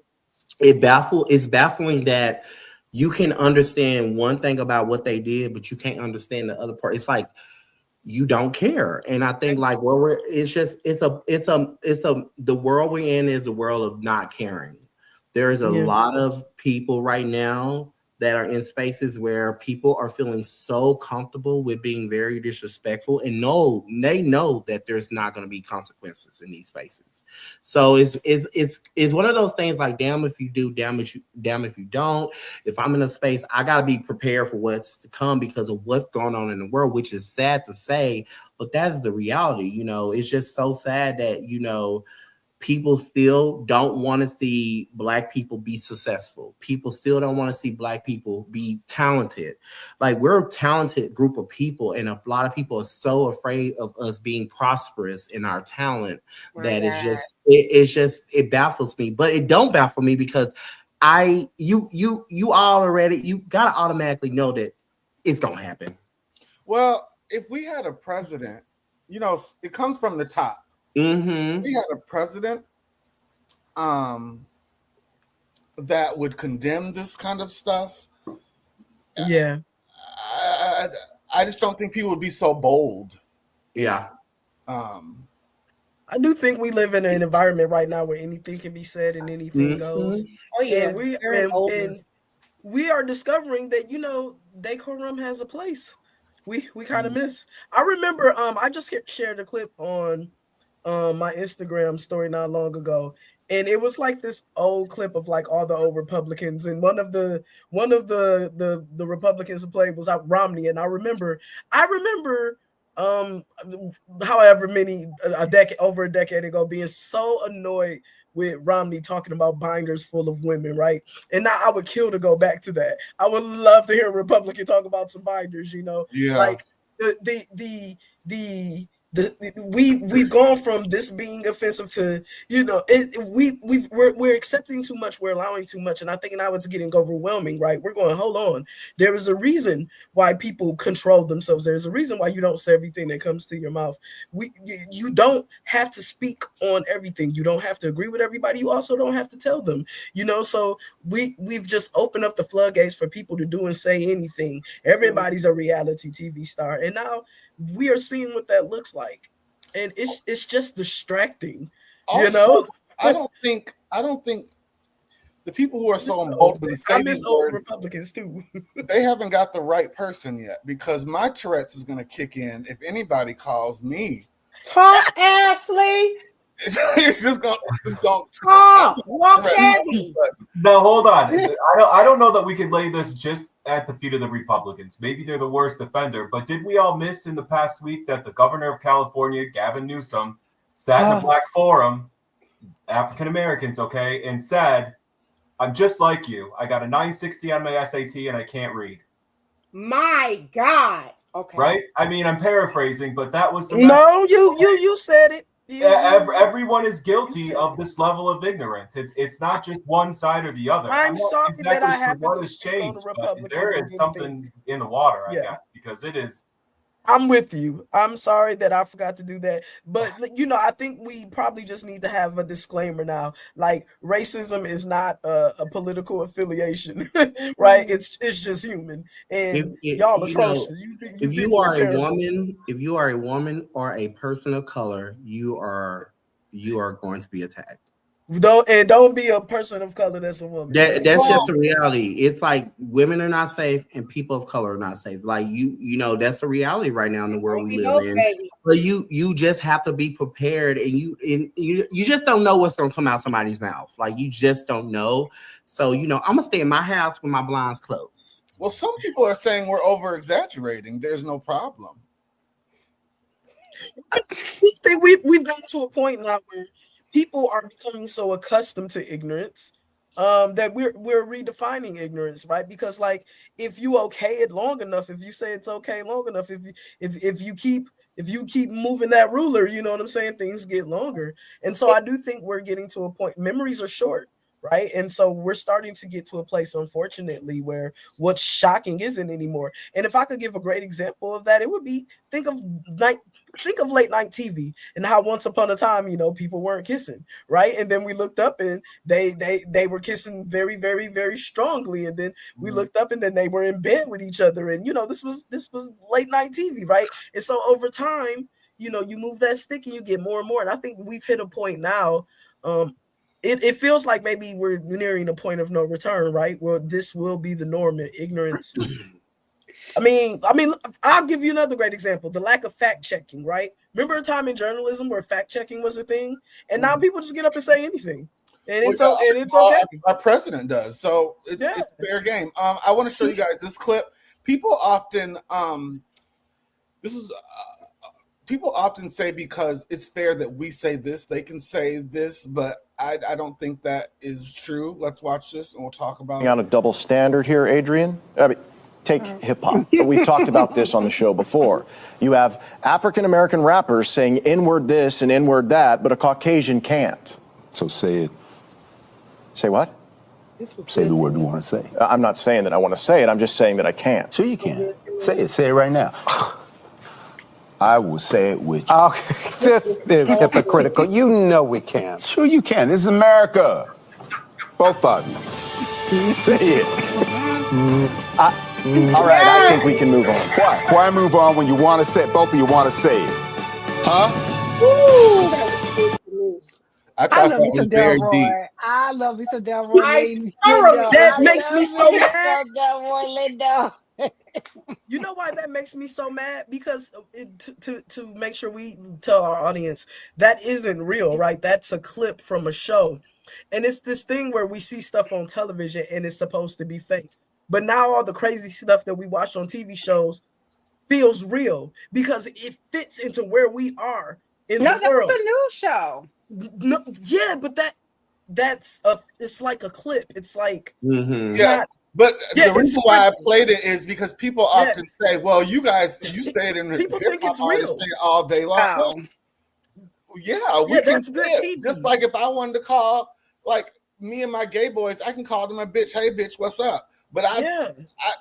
it's baffling that you can understand one thing about what they did, but you can't understand the other part. It's like you don't care. And I think like the world we're in is a world of not caring. There's a lot of people right now that are in spaces where people are feeling so comfortable with being very disrespectful and they know that there's not going to be consequences in these spaces. So it's one of those things like, damn if you do, damn if you don't. If I'm in a space, I got to be prepared for what's to come because of what's going on in the world, which is sad to say, but that's the reality. You know, it's just so sad that, you know, people still don't want to see Black people be successful. People still don't want to see Black people be talented. Like, we're a talented group of people, and a lot of people are so afraid of us being prosperous in our talent that it baffles me. But it don't baffle me because you gotta automatically know that it's gonna happen. Well, if we had a president, you know, it comes from the top. Mm-hmm. We had a president that would condemn this kind of stuff. Yeah. I just don't think people would be so bold. Yeah. I do think we live in an environment right now where anything can be said and anything goes. Oh yeah. And we are discovering that, you know, decorum has a place. We kind of miss. I remember I just shared a clip on my Instagram story not long ago, and it was like this old clip of like all the old Republicans, and one of the Republicans who played was Romney, and I remember however many over a decade ago being so annoyed with Romney talking about binders full of women, right? And now I would kill to go back to that. I would love to hear a Republican talk about some binders, you know, like we've gone from this being offensive to, you know, we're accepting too much, we're allowing too much, and I think now it's getting overwhelming, right? We're going, hold on, there is a reason why people control themselves. There's a reason why you don't say everything that comes to your mouth. You don't have to speak on everything. You don't have to agree with everybody. You also don't have to tell them, you know. So we've just opened up the floodgates for people to do and say anything. Everybody's a reality TV star, and now we are seeing what that looks like, and it's just distracting. Also, you know, I don't think the people who are so emboldened to say these old words, Republicans too. They haven't got the right person yet, because my Tourette's is going to kick in if anybody calls me. Talk, Ashley. It's just don't talk. Walk heavy. No, hold on. I don't know that we could lay this just at the feet of the Republicans. Maybe they're the worst offender, but did we all miss in the past week that the governor of California, Gavin Newsom, sat in a Black forum, African Americans, okay, and said, "I'm just like you. I got a 960 on my SAT and I can't read." My God. Okay. Right? I mean, I'm paraphrasing, but that was the you said it. Everyone is guilty of this level of ignorance. It's not just one side or the other. I'm sorry that I have what has changed, but there is something in the water, I guess, because it is. I'm with you. I'm sorry that I forgot to do that. But, you know, I think we probably just need to have a disclaimer now. Like, racism is not a political affiliation, right? It's just human. And y'all atrocious. If you are a woman or a person of color, you are going to be attacked. Don't be a person of color that's a woman. That's just the reality. It's like women are not safe and people of color are not safe. Like you know, that's the reality right now in the world we live in. But you just have to be prepared, and you just don't know what's gonna come out somebody's mouth. Like, you just don't know. So, you know, I'm gonna stay in my house with my blinds closed. Well, some people are saying we're over exaggerating. There's no problem. I think we've gotten to a point now where people are becoming so accustomed to ignorance that we're redefining ignorance, right? Because, like, if you okay it long enough, if you say it's okay long enough, if you keep if you keep moving that ruler, you know what I'm saying, things get longer. And so I do think we're getting to a point, memories are short, right? And so we're starting to get to a place, unfortunately, where what's shocking isn't anymore. And if I could give a great example of that, it would be think of late night TV and how once upon a time, you know, people weren't kissing, right? And then we looked up and they were kissing very, very, very strongly. And then we looked up and then they were in bed with each other. And, you know, this was late night TV, right? And so over time, you know, you move that stick and you get more and more. And I think we've hit a point now. It feels like maybe we're nearing a point of no return, right? Well, this will be the norm and ignorance. I mean, I'll give you another great example. The lack of fact checking, right? Remember a time in journalism where fact checking was a thing? And now people just get up and say anything. And it's okay. Our president does. So it's fair game. I want to show you guys this clip. People often people often say because it's fair that we say this, they can say this, but I don't think that is true. Let's watch this and we'll talk about it. On a double standard here, Adrian. I mean, take hip hop. We've talked about this on the show before. You have African American rappers saying N-word this and N-word that, but a Caucasian can't. So say it. Say what? Say the word you want to say. I'm not saying that I want to say it. I'm just saying that I can't. Sure you can. Say it. Say it right now. I will say it with you. Okay, this is hypocritical. You know we can't. Sure you can. This is America. Both of you. Say it. All right, I think we can move on. Why? Why move on when you want to say it? Both of you want to say it. Huh? I love me some Delroy. I love me some Delroy. That makes me so mad. Delroy Lindo. You know why that makes me so mad? Because to make sure we tell our audience that isn't real, right? That's a clip from a show. And it's this thing where we see stuff on television and it's supposed to be fake. But now all the crazy stuff that we watch on TV shows feels real because it fits into where we are in the world. That's a news show. No, yeah, but it's like a clip. It's like But the reason why I played it is because people often say, "Well, you say it in people think it's real. Say it all day long." Well, we can say it. Just like if I wanted to call, like me and my gay boys, I can call them a bitch. Hey, bitch, what's up? But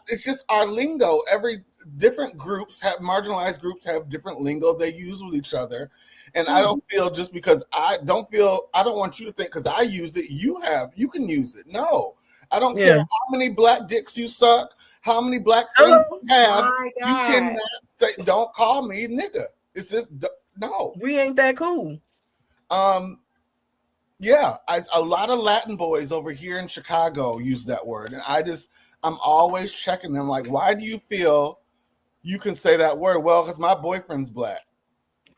it's just our lingo. Every different groups marginalized groups have different lingo they use with each other. And I don't feel just because I don't want you to think because I use it, you can use it. No. I don't care how many black dicks you suck, how many black friends you have. You cannot say, don't call me nigga. It's just, no. We ain't that cool. A lot of Latin boys over here in Chicago use that word. And I'm always checking them like, why do you feel you can say that word? Well, because my boyfriend's black.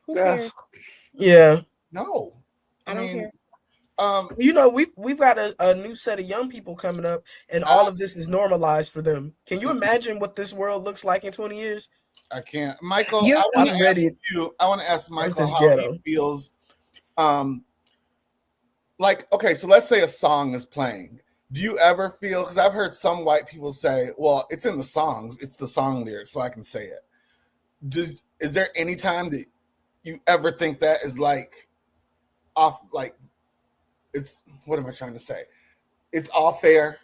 Who cares? Yeah. No. I don't care. You know, we've got a new set of young people coming up, and all of this is normalized for them. Can you imagine what this world looks like in 20 years? I can't. Michael, I want to ask Michael how he feels. Okay, so let's say a song is playing. Do you ever feel, because I've heard some white people say, well, it's in the songs, it's the song lyrics, so I can say it. Is there any time that you ever think that is like off, like, it's, what am I trying to say? It's all fair.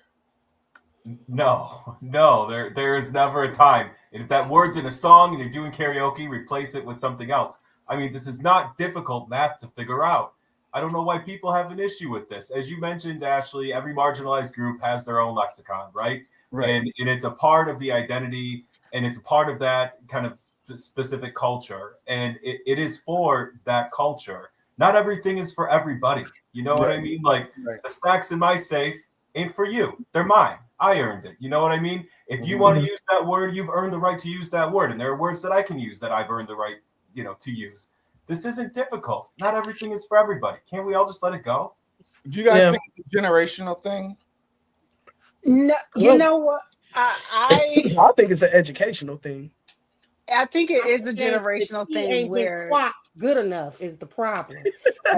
No, there is never a time. And if that word's in a song and you're doing karaoke, replace it with something else. I mean, this is not difficult math to figure out. I don't know why people have an issue with this. As you mentioned, Ashley, every marginalized group has their own lexicon, right? And it's a part of the identity, and it's a part of that kind of specific culture. And it is for that culture. Not everything is for everybody. You know what I mean? Like the stacks in my safe ain't for you. They're mine. I earned it. You know what I mean? If you want to use that word, you've earned the right to use that word. And there are words that I can use that I've earned the right, to use. This isn't difficult. Not everything is for everybody. Can't we all just let it go? Do you guys think it's a generational thing? No, you know what? I think it's an educational thing. I think it is a generational thing where good enough is the problem.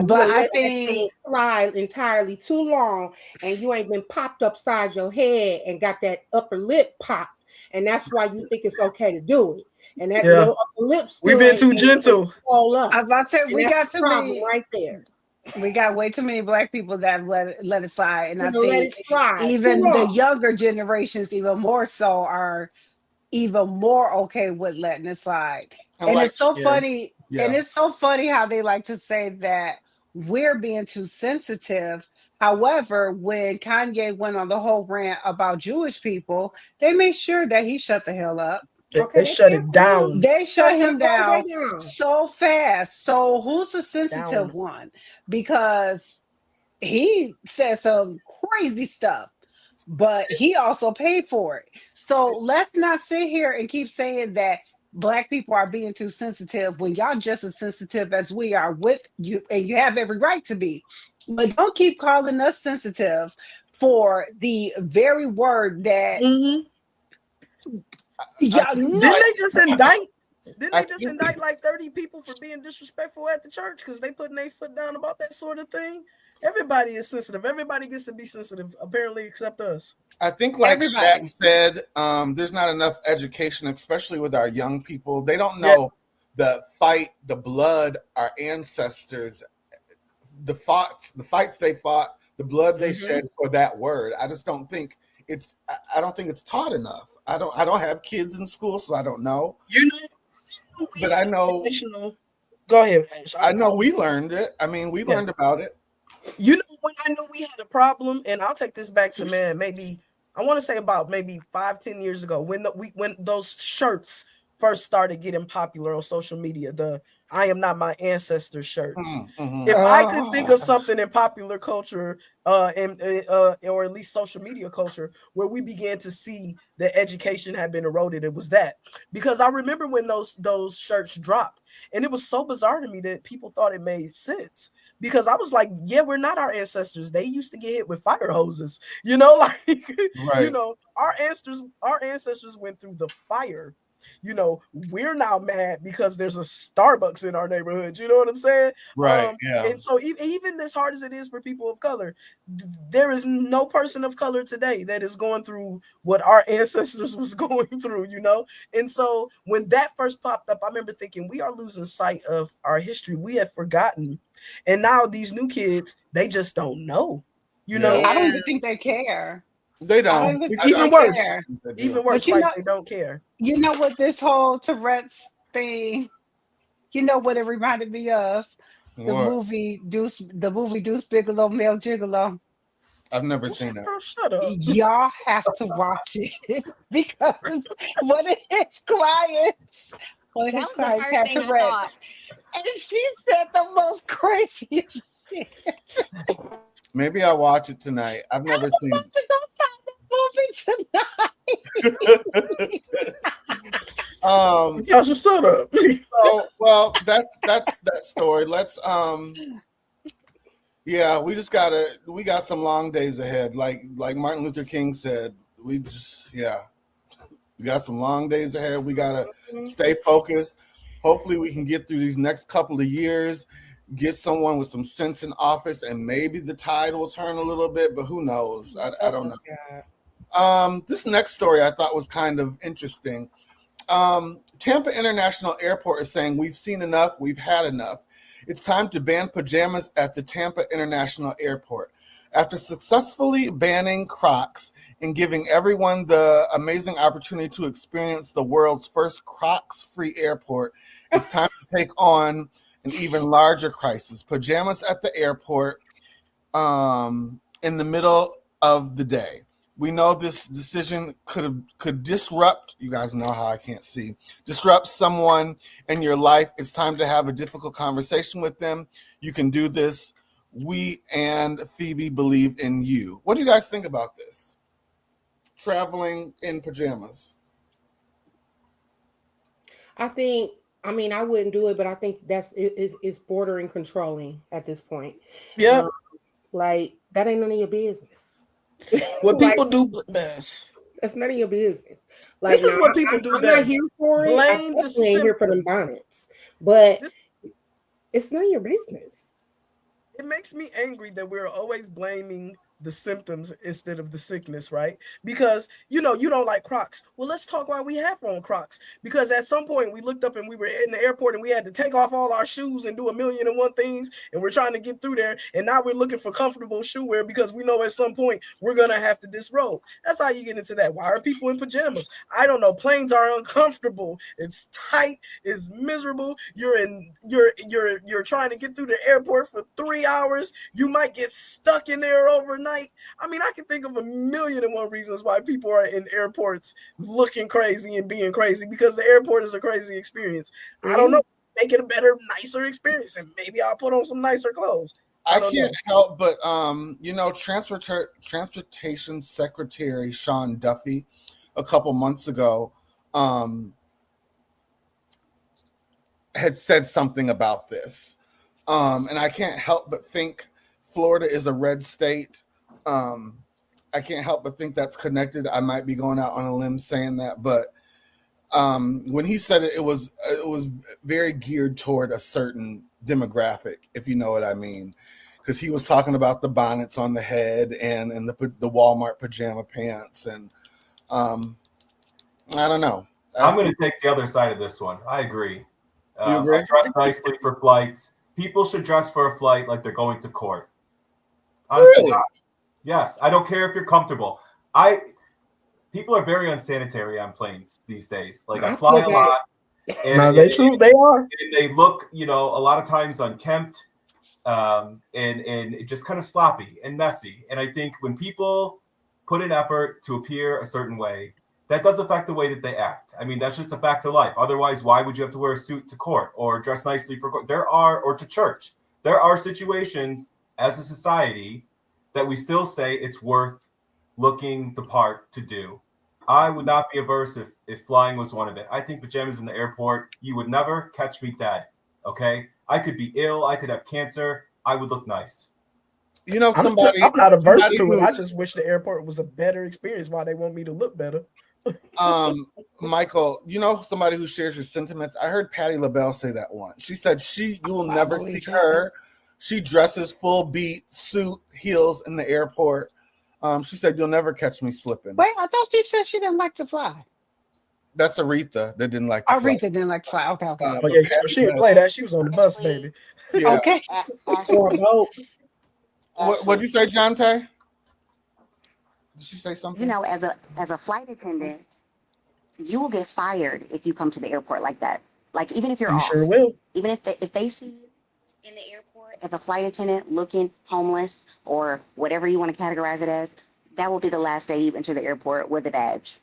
But I think that slide entirely too long, and you ain't been popped upside your head and got that upper lip popped, and that's why you think it's okay to do it. And that Yeah. your upper lips. We've been too gentle. All up. I was about to say, And we that's got the too problem many right there. We got way too many Black people that let it slide, and I Let it think slide. even Too the long. younger generations, even more so, are even more okay with letting it slide. And And like, it's so Yeah. funny, and yeah, it's so funny how they like to say that we're being too sensitive. However, when Kanye went on the whole rant about Jewish people, they made sure that he shut the hell up. They shut it down. They shut him all the down way down. so fast. So who's the sensitive Down. one? Because he said some crazy stuff, but he also paid for it. So let's not sit here and keep saying that Black people are being too sensitive when y'all just as sensitive as we are with you, and you have every right to be. But don't keep calling us sensitive for the very word that y'all Didn't know. they just indict? Didn't I they just think- indict like 30 people for being disrespectful at the church because they putting their foot down about that sort of thing? Everybody is sensitive. Everybody gets to be sensitive, apparently, except us. I think, like Everybody. Shaq said, there's not enough education, especially with our young people. They don't know the fight, the blood, our ancestors, the fights they fought, the blood they shed for that word. I just don't think it's. I don't think it's taught enough. I don't have kids in school, so I don't know. You know, But I know. Go ahead, Ash. I know we learned it. I mean, we learned about it. You know, when I knew we had a problem, and I'll take this back to maybe I want to say about maybe 5-10 years ago when when those shirts first started getting popular on social media, the "I am not my ancestors" shirts. If I could think of something in popular culture, or at least social media culture, where we began to see that education had been eroded, it was that. Because I remember when those shirts dropped, and it was so bizarre to me that people thought it made sense. Because I was like, yeah, we're not our ancestors. They used to get hit with fire hoses, you know, like you know, our ancestors went through the fire. You know, we're now mad because there's a Starbucks in our neighborhood. You know what I'm saying? Right. Yeah. And so even as hard as it is for people of color, there is no person of color today that is going through what our ancestors was going through, you know? And so when that first popped up, I remember thinking we are losing sight of our history. We have forgotten. And now these new kids, they just don't know. You know, I don't even think they care. They I don't. don't Even worse. Even worse, But you right? know- They don't care. You know what this whole Tourette's thing, you know what it reminded me of? The What? movie Deuce Bigelow, Male Gigolo. I've never seen that. Girl, shut up. Y'all have to watch it because one of his clients had Tourette's. And she said the most craziest shit. Maybe I'll watch it tonight. I've never seen it. To go find that movie tonight. Y'all should shut up. So, well, that's that story. Let's yeah, we got some long days ahead. Like Martin Luther King said, we got some long days ahead. We gotta stay focused. Hopefully we can get through these next couple of years, get someone with some sense in office, and maybe the tide will turn a little bit, but who knows? I don't know. This next story I thought was kind of interesting. Tampa International Airport is saying we've seen enough, we've had enough. It's time to ban pajamas at the Tampa International Airport. After successfully banning Crocs and giving everyone the amazing opportunity to experience the world's first Crocs-free airport, it's time to take on an even larger crisis. Pajamas at the airport in the middle of the day. We know this decision could disrupt, you guys know how I can't see, disrupt someone in your life. It's time to have a difficult conversation with them. You can do this. We and Phoebe believe in you. What do you guys think about this? Traveling in pajamas. I mean, I wouldn't do it, but I think it's bordering controlling at this point. Yeah. Like, that ain't none of your business. What people do best. That's none of your business. Like, This is what people do I'm best. not here for it. Blame I the definitely ain't here for them bonnets. But it's none of your business. It makes me angry that we're always blaming the symptoms instead of the sickness, right? Because you don't like Crocs. Well, let's talk why we have on Crocs. Because at some point we looked up and we were in the airport and we had to take off all our shoes and do 1,000,001 things, and we're trying to get through there. And now we're looking for comfortable shoe wear because we know at some point we're gonna have to disrobe. That's how you get into that. Why are people in pajamas? I don't know. Planes are uncomfortable. It's tight. It's miserable. You're trying to get through the airport for 3 hours. You might get stuck in there overnight. I mean, I can think of 1,000,001 reasons why people are in airports looking crazy and being crazy, because the airport is a crazy experience. I don't know. Make it a better, nicer experience, and maybe I'll put on some nicer clothes. I can't help but Transportation Secretary Sean Duffy a couple months ago had said something about this. And I can't help but think Florida is a red state. I can't help but think that's connected. I might be going out on a limb saying that, but when he said it, it was very geared toward a certain demographic, if you know what I mean, because he was talking about the bonnets on the head and the Walmart pajama pants, and I don't know. I'm going to take the other side of this one. I agree. You agree? I dress nicely for flights. People should dress for a flight like they're going to court. Honestly, really? Yes. I don't care if you're comfortable. People are very unsanitary on planes these days. Like, I fly a lot. And they are. And they look, a lot of times unkempt, and just kind of sloppy and messy. And I think when people put in effort to appear a certain way, that does affect the way that they act. I mean, that's just a fact of life. Otherwise, why would you have to wear a suit to court or dress nicely for court? Or to church? There are situations as a society that we still say it's worth looking the part to do. I would not be averse if flying was one of it. I think pajamas in the airport, you would never catch me dead, okay? I could be ill. I could have cancer. I would look nice. I'm not averse to it. I just wish the airport was a better experience. Why they want me to look better. Michael, somebody who shares your sentiments. I heard Patti LaBelle say that once. She said you'll never see her. She dresses full beat, suit, heels in the airport. She said, you'll never catch me slipping. Wait, I thought she said she didn't like to fly. That's Aretha that didn't like to fly. Aretha didn't like to fly. Okay. She didn't play that. She was on the bus, baby. Yeah. Okay. What'd you say, Jonte? Did she say something? As a flight attendant, you will get fired if you come to the airport like that. Like, even if you're off. Sure will. Even if they see you in the airport as a flight attendant looking homeless or whatever you want to categorize it as, that will be the last day you enter the airport with a badge.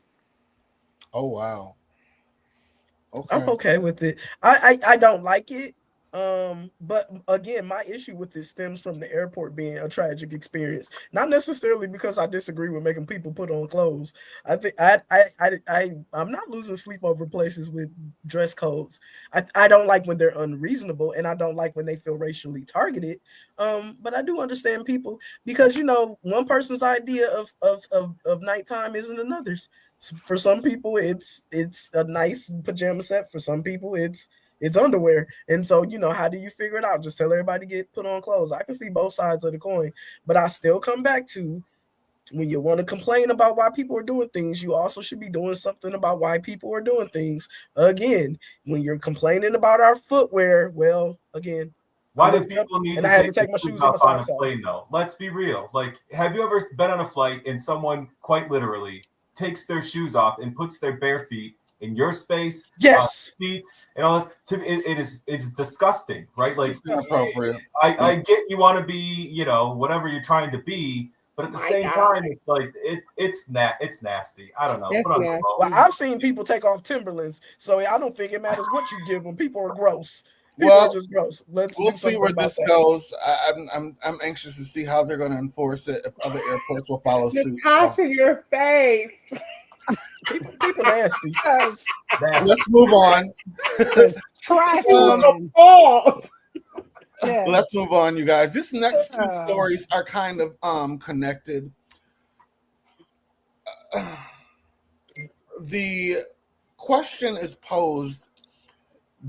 Oh, wow. Okay. I'm okay with it. I don't like it. But again, my issue with this stems from the airport being a tragic experience, not necessarily because I disagree with making people put on clothes. I think I'm not losing sleep over places with dress codes. I don't like when they're unreasonable, and I don't like when they feel racially targeted. But I do understand people, because one person's idea of nighttime isn't another's. For some people, it's a nice pajama set. For some people, it's underwear. And so, how do you figure it out? Just tell everybody to get put on clothes. I can see both sides of the coin, but I still come back to, when you want to complain about why people are doing things, you also should be doing something about why people are doing things. Again, when you're complaining about our footwear, well, again, why do people need and I had to take my shoes and my socks off? Plane, though? Let's be real. Like, have you ever been on a flight and someone quite literally takes their shoes off and puts their bare feet in your space? Yes. Feet and all this. It's disgusting, right? Like, inappropriate. I get you want to be, whatever you're trying to be, but at the same time, it's like it's nasty. I don't know. Well, I've seen people take off Timberlands, so I don't think it matters what you give them. People are gross. People are just gross. We'll see where this goes. I'm anxious to see how they're going to enforce it. If other airports will follow suit. Natasha, your face. People nasty. Let's move on. Let's move on, you guys. This next two stories are kind of connected. The question is posed: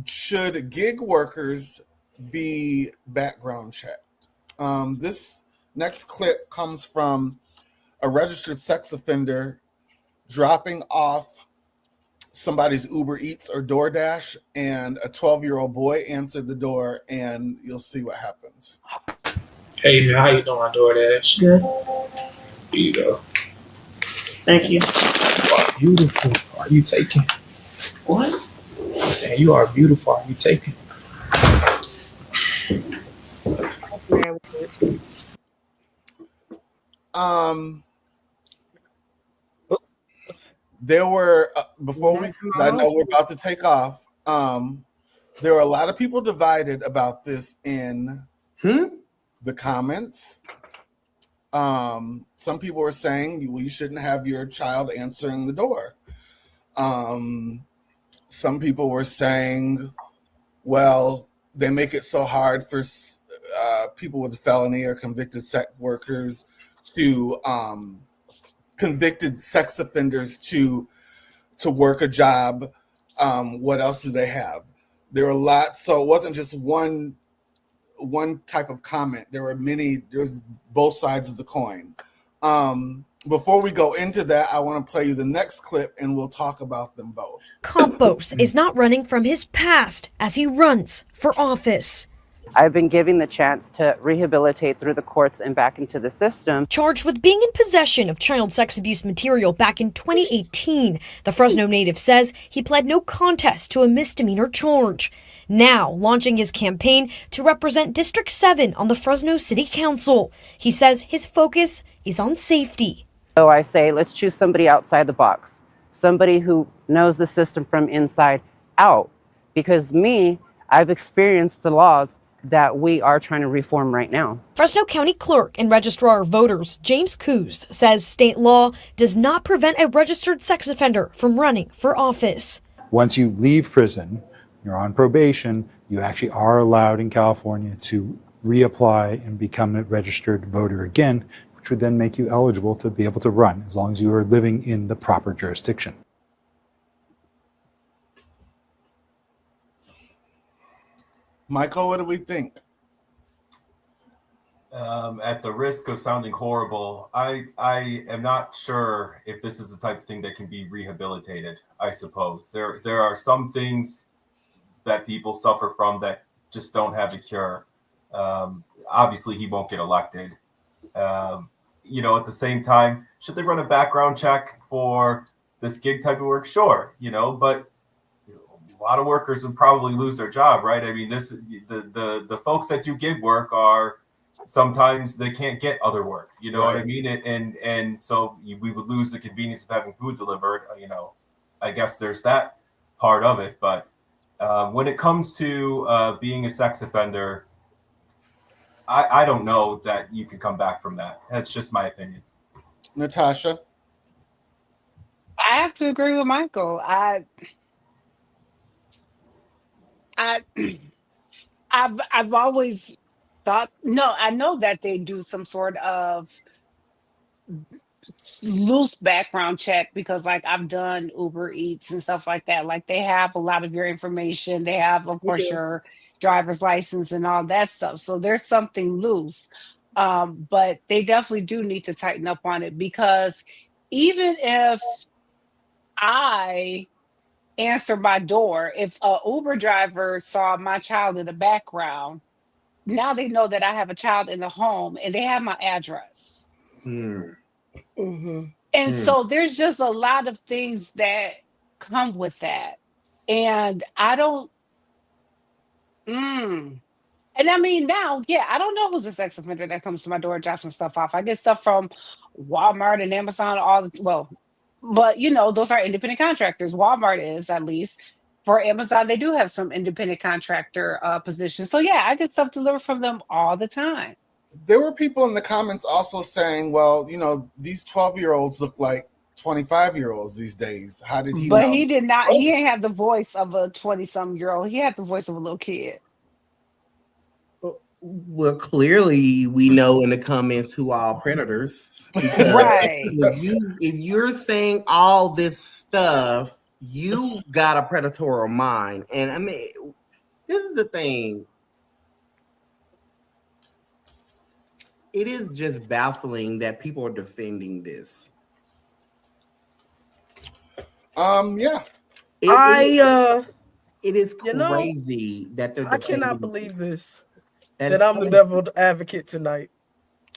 should gig workers be background checked? This Next clip comes from a registered sex offender dropping off somebody's Uber Eats or DoorDash, and a 12-year-old boy answered the door, and you'll see what happens. Hey, man, how you doing, DoorDash? Good. Here you go. Thank you. You are beautiful. Are you taking? What? I'm saying you are beautiful. Are you taking? There were I know we're about to take off. There were a lot of people divided about this in the comments. Some people were saying you shouldn't have your child answering the door. Some people were saying, well, they make it so hard for people with a felony or convicted sex workers to convicted sex offenders to work a job. What else do they have? There were lots, so it wasn't just one type of comment. There were many. There's both sides of the coin. Before we go into that, I want to play you the next clip, and we'll talk about them both. Campos is not running from his past as he runs for office. I've been given the chance to rehabilitate through the courts and back into the system. Charged with being in possession of child sex abuse material back in 2018, the Fresno native says he pled no contest to a misdemeanor charge. Now launching his campaign to represent District 7 on the Fresno City Council. He says his focus is on safety. So I say, let's choose somebody outside the box, somebody who knows the system from inside out. Because I've experienced the laws that we are trying to reform right now. Fresno County Clerk and Registrar of Voters James Coos says state law does not prevent a registered sex offender from running for office. Once you leave prison, you're on probation, you actually are allowed in California to reapply and become a registered voter again, which would then make you eligible to be able to run as long as you are living in the proper jurisdiction. Michael, what do we think? At the risk of sounding horrible, I am not sure if this is the type of thing that can be rehabilitated. I suppose there are some things that people suffer from that just don't have a cure. Obviously, he won't get elected. At the same time, should they run a background check for this gig type of work? Sure, but a lot of workers would probably lose their job, right? I mean, the folks that do gig work are sometimes they can't get other work. You know what I mean? And so we would lose the convenience of having food delivered. I guess there's that part of it. But when it comes to being a sex offender, I don't know that you can come back from that. That's just my opinion. Natasha? I have to agree with Michael. I've always thought, I know that they do some sort of loose background check because like I've done Uber Eats and stuff like that. Like they have a lot of your information. They have, of course, your driver's license and all that stuff. So there's something loose. But they definitely do need to tighten up on it because even if I answer my door, if a Uber driver saw my child in the background, now they know that I have a child in the home and they have my address. And so there's just a lot of things that come with that. And I don't, and I mean, now, I don't know who's a sex offender that comes to my door and drops some stuff off. I get stuff from Walmart and Amazon, but those are independent contractors. Walmart is, at least. For Amazon, they do have some independent contractor positions. So I get stuff delivered from them all the time. There were people in the comments also saying, well, these 12-year-olds look like 25-year-olds these days. How did he know? But he did not. He didn't have the voice of a 20-some-year-old. He had the voice of a little kid. Well, clearly we know in the comments who are predators. Right. If you're saying all this stuff, you got a predatory mind. And I mean, this is the thing. it is just baffling that people are defending this. Yeah. It is crazy that they're I cannot defending believe this. That That is I'm the crazy. devil's advocate tonight.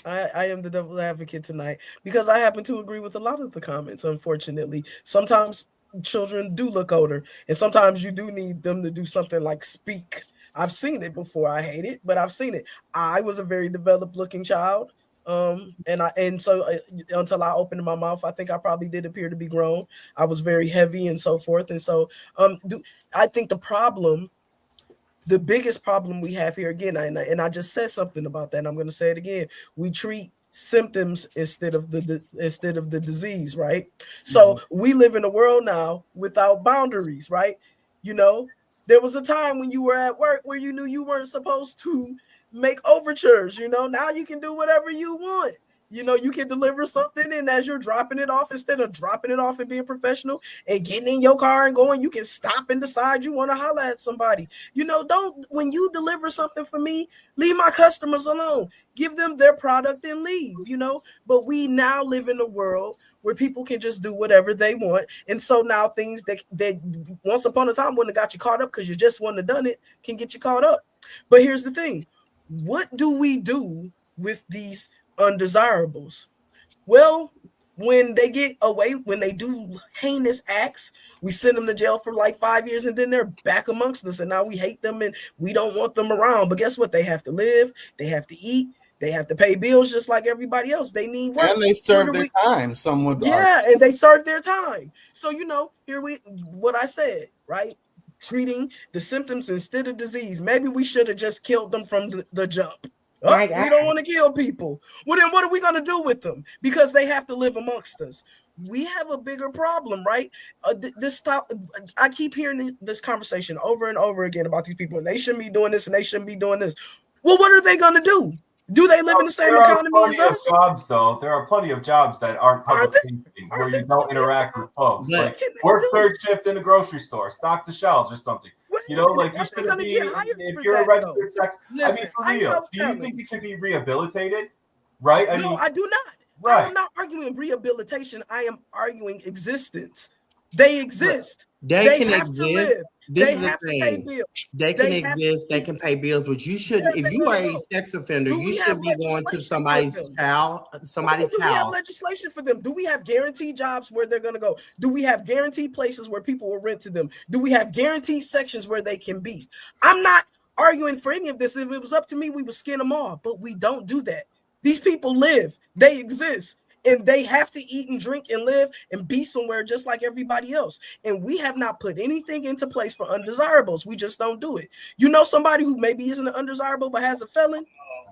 I am the devil's advocate tonight because I happen to agree with a lot of the comments, unfortunately. Sometimes children do look older, and sometimes you do need them to do something like speak. I've seen it before. I hate it, but I've seen it. I was a very developed looking child. So until I opened my mouth, I think I probably did appear to be grown. I was very heavy and so forth. And so I think the biggest problem we have here again, and I just said something about that, and I'm going to say it again. We treat symptoms instead of the disease, right? So we live in a world now without boundaries, right? You know, there was a time when you were at work where you knew you weren't supposed to make overtures. You know, now you can do whatever you want. You know, you can deliver something, and as you're dropping it off, instead of dropping it off and being professional and getting in your car and going, you can stop and decide you want to holler at somebody. You know, when you deliver something for me, leave my customers alone. Give them their product and leave, you know. But we now live in a world where people can just do whatever they want. And so now things that once upon a time wouldn't have got you caught up because you just wouldn't have done it can get you caught up. But here's the thing. What do we do with these undesirables? Well, when they get away, when they do heinous acts, we send them to jail for like 5 years, and then they're back amongst us, and now we hate them and we don't want them around. But guess what? They have to live, they have to eat, they have to pay bills just like everybody else. They need work. And they serve their time. Some would argue. And they serve their time. So, you know, what I said, right? Treating the symptoms instead of disease. Maybe we should have just killed them from the jump. We don't want to kill people. Well, then what are we going to do with them? Because they have to live amongst us. We have a bigger problem, right? I keep hearing this conversation over and over again about these people, and they shouldn't be doing this, and they shouldn't be doing this. Well, what are they going to do? Do they live in the same economy as us? Jobs, though. There are plenty of jobs that aren't public facing where you don't interact with folks. Like work third shift in the grocery store, stock the shelves or something. You know, like you shouldn't be, if you're a registered sex, I mean, for real, do you think you can be rehabilitated? Right? No, I do not. Right. I'm not arguing rehabilitation. I am arguing existence. They exist. They can have exist. to live. This They is the have to pay thing. bills. They can exist. They can pay bills, but you shouldn't. If you are a sex offender, you should be going to somebody's house. Do we have legislation for them? Do we have guaranteed jobs where they're going to go? Do we have guaranteed places where people will rent to them? Do we have guaranteed sections where they can be? I'm not arguing for any of this. If it was up to me, we would skin them all, but we don't do that. These people live. They exist. And they have to eat and drink and live and be somewhere just like everybody else. And we have not put anything into place for undesirables. We just don't do it. You know somebody who maybe isn't an undesirable but has a felon?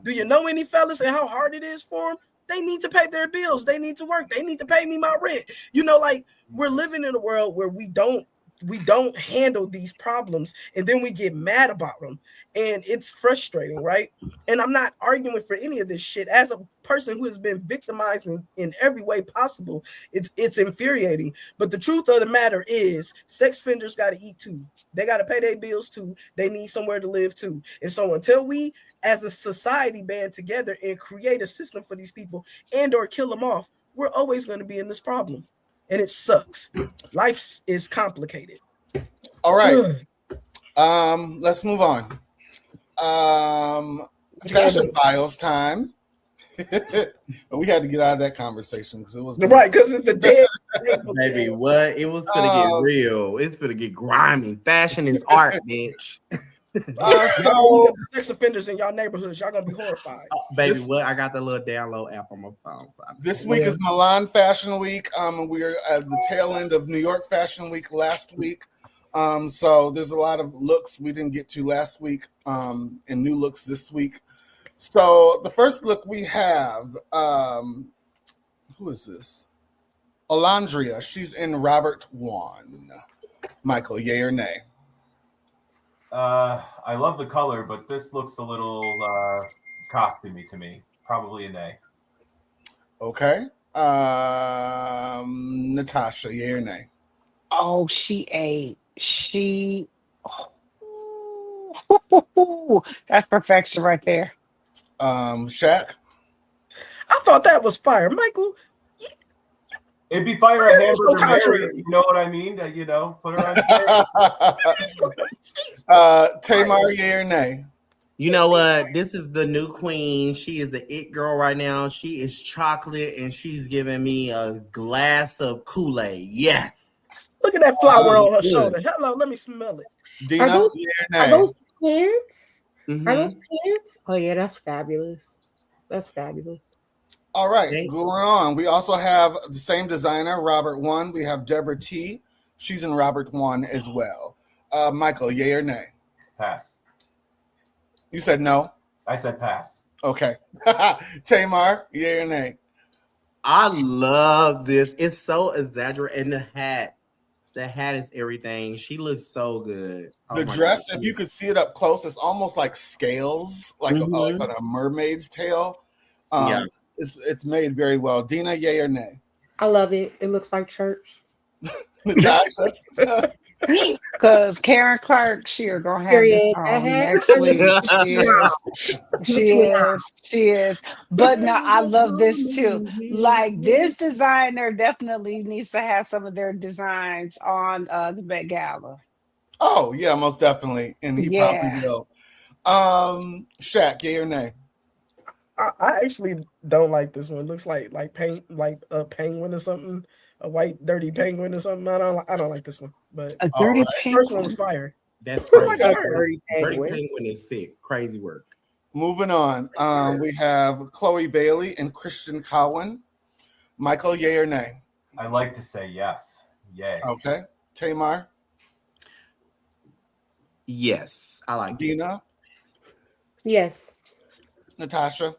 Do you know any fellas and how hard it is for them? They need to pay their bills. They need to work. They need to pay me my rent. You know, like we're living in a world where we don't handle these problems, and then we get mad about them, and it's frustrating, right? And I'm not arguing for any of this shit. As a person who has been victimized in every way possible, it's infuriating. But the truth of the matter is, sex offenders got to eat too. They got to pay their bills too. They need somewhere to live too. And so until we as a society band together and create a system for these people and or kill them off, we're always going to be in this problem. And it sucks. Life is complicated. All right. Let's move on. Fashion files time. We had to get out of that conversation because it was right because it's the dead. Baby, what? It was gonna get real. It's gonna get grimy. Fashion is art, bitch. So sex offenders in y'all neighborhoods, y'all gonna be horrified. Baby, what? I got the little download app on my phone. So this week is Milan Fashion Week. We're at the tail end of New York Fashion Week last week. So there's a lot of looks we didn't get to last week, and new looks this week. So the first look we have, who is this? Alandria. She's in Robert Wan. Michael, yay or nay? I love the color, but this looks a little costumey to me. Probably a nay. Okay. Natasha, yay or nay? Oh, that's perfection right there. Shaq? I thought that was fire, Michael. It'd be fire at That was so Hamburger contrary. Mary's. You know what I mean? That put her on stage. Tamar, yay or nay? You know what? This is the new queen. She is the it girl right now. She is chocolate, and she's giving me a glass of Kool-Aid. Yes. Look at that flower on her good. shoulder. Hello, let me smell it. Dina, Are those, yay or are nay? those pants? Mhm. Are those pants? Oh yeah, that's fabulous. That's fabulous. All right, going on. We also have the same designer, Robert One. We have Deborah T. She's in Robert One as well. Michael, yay or nay? Pass. You said no? I said pass. Okay. Tamar, yay or nay? I love this. It's so exaggerated. And the hat is everything. She looks so good. The dress, if you could see it up close, it's almost like scales, like, Mhm. like a mermaid's tail. Yeah. It's made very well. Dina, yay or nay? I love it. It looks like church. Natasha? Because Karen Clark, she are gonna have Period. this on next week. She is. But no, I love this too. Like this designer definitely needs to have some of their designs on the Met Gala. Oh, yeah, most definitely. And he probably will. Shaq, yay or nay? I actually don't like this one. Looks like a penguin or something, a white dirty penguin or something. I don't like this one. But A dirty the first one penguin. was fire. That's Looks crazy. like a bird. Dirty Penguin is sick. Crazy work. Moving on. We have Chloe Bailey and Christian Cowan. Michael, yay or nay? I like to say yes. Yay. Okay. Tamar? Yes, I like it. Dina? Yes. Natasha?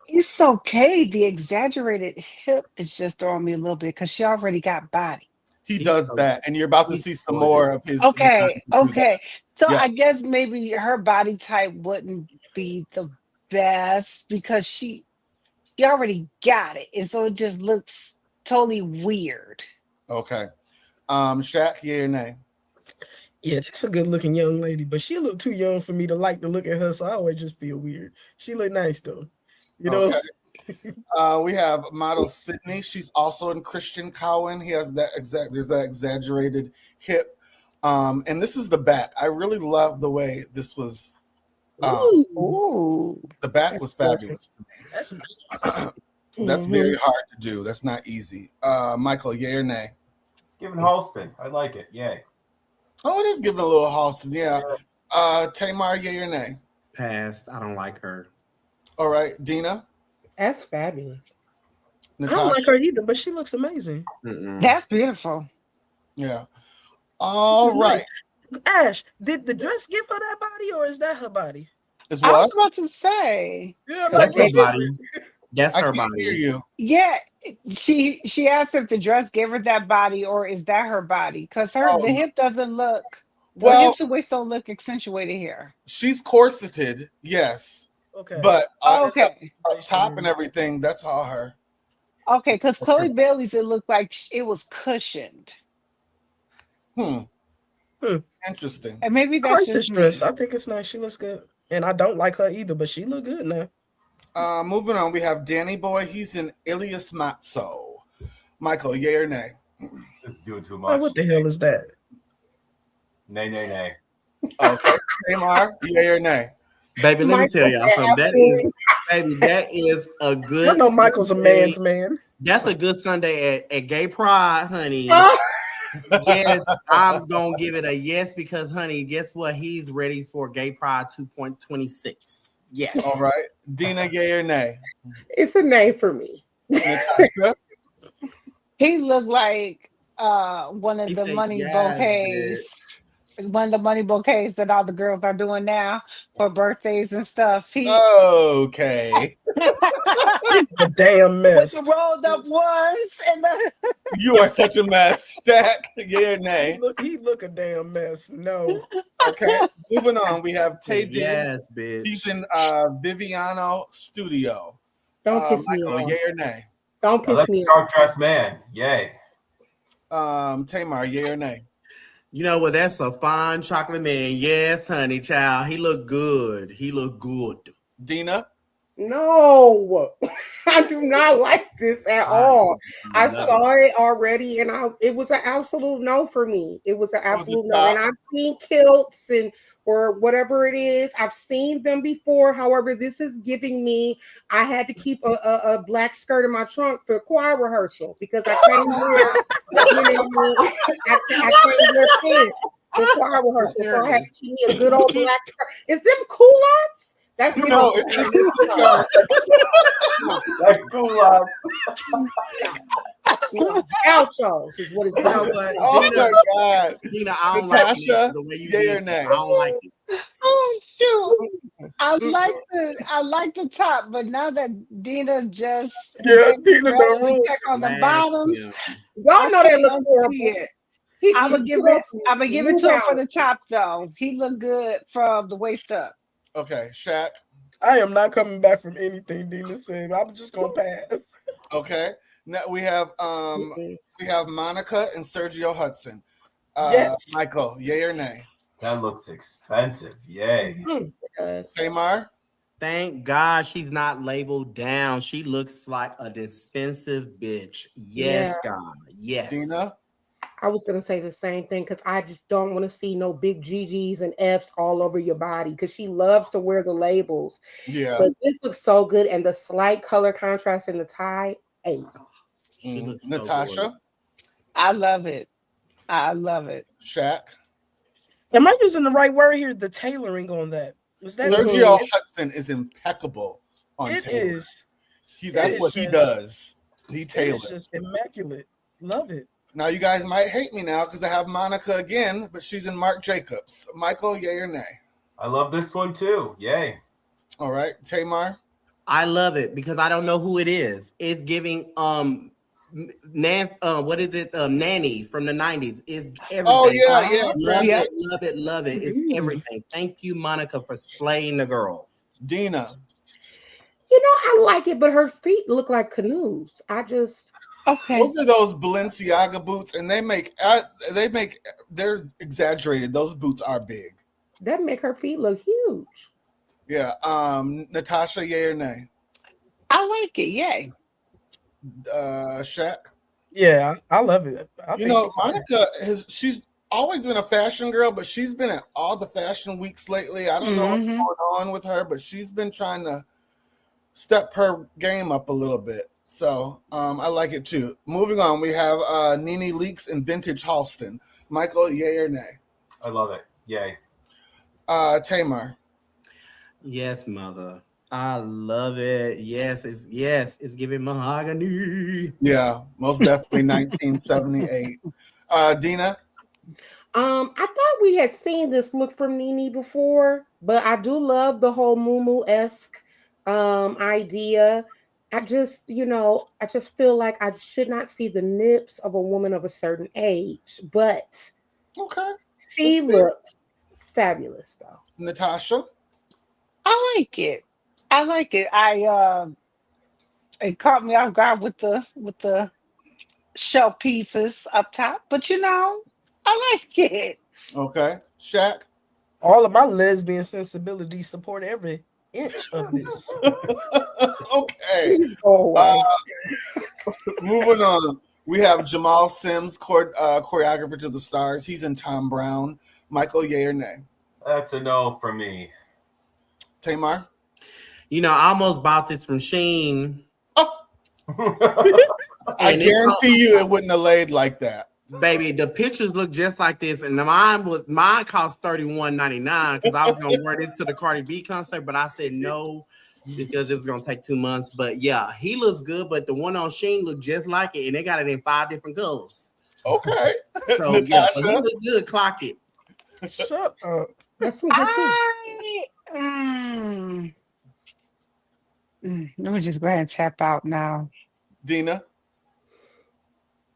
It's okay. The exaggerated hip is just throwing me a little bit because she already got body. He does that, and you're about to see some more of his. Okay. So Yeah. I guess maybe her body type wouldn't be the best because she already got it. And so it just looks totally weird. Okay. Shaq, yay or nay? Yeah, that's a good looking young lady, but she look too young for me to like to look at her, so I always just feel weird. She look nice though. You know? Okay. We have model Sydney. She's also in Christian Cowan. He has there's that exaggerated hip. And this is the back. I really love the way this was. Ooh. The back was fabulous to me. That's nice. That's very hard to do. That's not easy. Michael, yay or nay? It's giving Halston. I like it. Yay. Oh, it is giving a little Halston. Yeah. Tamar, yay or nay? Pass. I don't like her. All right. Dina? That's fabulous. I don't like her either, but she looks amazing. That's beautiful. Yeah. All right. Ash, did the dress give her that body, or is that her body? Is I what? was about to say. Yeah, That's her what is body. it? That's I her can't body. hear you. Yeah, she asked if the dress gave her that body or is that her body? Because the hip doesn't look. The Well- hips and waist don't look accentuated here. She's corseted, yes. Okay. But Okay. up top and everything, that's all her. Okay, because Chloe Bailey's, it looked like it was cushioned. Interesting. And maybe I that's like just this me. dress. I think it's nice. She looks good. And I don't like her either, but she look good now. Moving on, we have Danny Boy. He's in Ilias Matzo. Michael, yay or nay? This is doing too Oh, much. what the hell is that? Nay, nay, nay. Okay. Tamar, yay or nay? Baby, let me tell y'all something. That is a good. I know Michael's a man's man. That's a good Sunday at Gay Pride, honey. Yes, I'm gonna give it a yes because, honey, guess what? He's ready for Gay Pride 2.26. Yes. All right. Dina, yay or nay? It's a nay for me. Natasha? He looked like one of He the said money yes, bouquets. One of the money bouquets that all the girls are doing now for birthdays and stuff. He Okay. The damn mess. the rolled up ones and the You are such a mess. Shaq, yay or nay? He look a damn mess. No. Okay. Moving on, we have Tay Diggs. Yes, bitch. He's in Viviano Studio. Don't piss me Michael, off. yay or nay? Don't I piss like me the off. sharp dressed man. Yay. Tamar, yay or nay? You know what? That's a fine chocolate man. Yes, honey, child. He look good. He look good. Dina? No, I do not like this at all. I saw it already, and it was an absolute no for me. It was an absolute no. And I've seen kilts and or whatever it is. I've seen them before. However, this is giving me. I had to keep a black skirt in my trunk for choir rehearsal because I can't wear. I can't wear pants for choir rehearsal, so I had to keep me a good old black skirt. Is them culottes? That's no, it's like culottes. Gauchos is what it's called. Oh my God, Dina, I don't like it the way you did it. I don't like it. Oh shoot! I like the top, but now that Dina just Dina don't check on the bottoms, y'all know they look horrible. I'm gonna give it to him for the top though. He looked good from the waist up. Okay, Shaq. I am not coming back from anything Dina said. I'm just gonna pass. Okay. Now we have Monica and Sergio Hudson. Yes. Michael, yay or nay? That looks expensive. Yay. Tamar? Thank God she's not labeled down. She looks like a expensive bitch. Yes, God. Yes. Dina? I was gonna say the same thing because I just don't want to see no big GGs and Fs all over your body because she loves to wear the labels. Yeah. But this looks so good, and the slight color contrast in the tie, 8. Natasha? I love it. I love it. Shaq? Am I using the right word here? The tailoring on that. Was that Sergio Hudson is impeccable on it tailoring. Is. That's what he does. He tailors. It's just immaculate. Love it. Now you guys might hate me now because I have Monica again, but she's in Marc Jacobs. Michael, yay or nay? I love this one too. Yay. All right, Tamar. I love it because I don't know who it is. It's giving what is it? Nanny from the 90s. Is everything. Oh yeah. Love it. It's everything. Thank you, Monica, for slaying the girls. Dina. You know, I like it, but her feet look like canoes. Okay. Those are those Balenciaga boots, and they're exaggerated. Those boots are big. That make her feet look huge. Yeah. Natasha, yay or nay? I like it. Yay. Shaq. Yeah, I love it. Monica she's always been a fashion girl, but she's been at all the fashion weeks lately. I don't know what's going on with her, but she's been trying to step her game up a little bit. So I like it too. Moving on, we have Nene Leakes and Vintage Halston. Michael, yay or nay? I love it. Yay. Tamar. Yes, mother. I love it. Yes, it's giving mahogany. Yeah, most definitely 1978. Dina. I thought we had seen this look from Nene before, but I do love the whole Mumu-esque idea. I just feel like I should not see the nips of a woman of a certain age, but okay, she looks fabulous though. Natasha, I like it. It caught me off guard with the shell pieces up top, but I like it. Okay, Shaq. All of my lesbian sensibilities support every inch of this. Okay. Moving on. We have Jamal Sims, choreographer to the stars. He's in Tom Brown. Michael, yay or nay? That's a no for me. Tamar? I almost bought this from Shein. I guarantee you it wouldn't have laid like that. Baby, the pictures look just like this, and mine cost $31.99 because I was gonna wear this to the Cardi B concert, but I said no because it was gonna take 2 months. But yeah, he looks good, but the one on Shein looked just like it, and they got it in 5 different colors. Okay, so yeah, but he look good. Clock it. Shut up. That's some good Let me just go ahead and tap out now. Dina?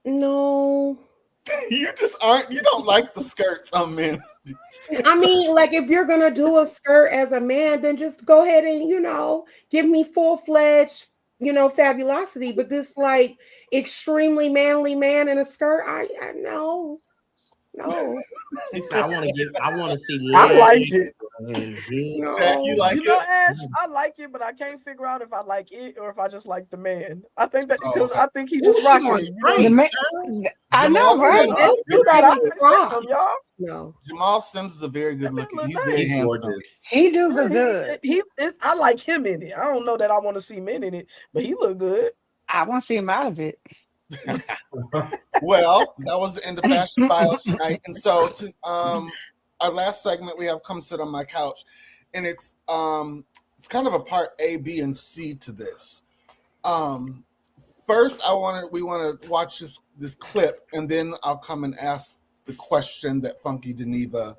No. You don't like the skirts on men. I mean, like if you're gonna do a skirt as a man, then just go ahead and give me full-fledged, fabulosity. But this like extremely manly man in a skirt, I know. No. He said, I want to see I like it. No. Jack, you like You know, it? Ash, I like it, but I can't figure out if I like it or if I just like the man. I think that because I think he just rocking it. The man, I know, Jamal right? Sims- You thought I respect him, y'all. No. Jamal Sims is a very good looking. He's very He's handsome. He do look good. I like him in it. I don't know that I want to see men in it, but he look good. I want to see him out of it. Well, that was the end of Fashion Files tonight, and so to our last segment, we have Come Sit on My Couch, and it's kind of a part A, B, and C to this. First, we want to watch this clip, and then I'll come and ask the question that Funky Geneva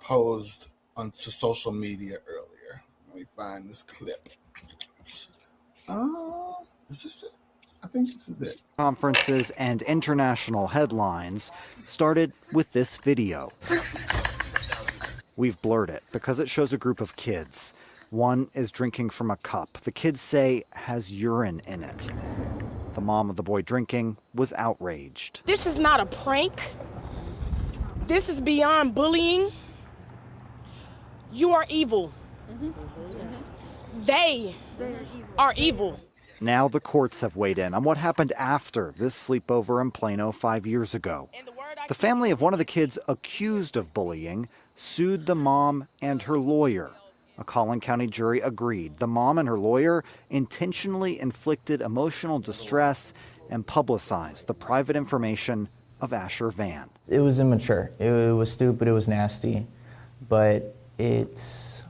posed onto social media earlier. Let me find this clip. Is this it? I think this is it. Conferences and international headlines started with this video. We've blurred it because it shows a group of kids. One is drinking from a cup the kids say has urine in it. The mom of the boy drinking was outraged. This is not a prank. This is beyond bullying. You are evil. They are evil. Now the courts have weighed in on what happened after this sleepover in Plano 5 years ago. The family of one of the kids accused of bullying sued the mom and her lawyer. A Collin County jury agreed the mom and her lawyer intentionally inflicted emotional distress and publicized the private information of Asher Van. It was immature. It was stupid. It was nasty. But that's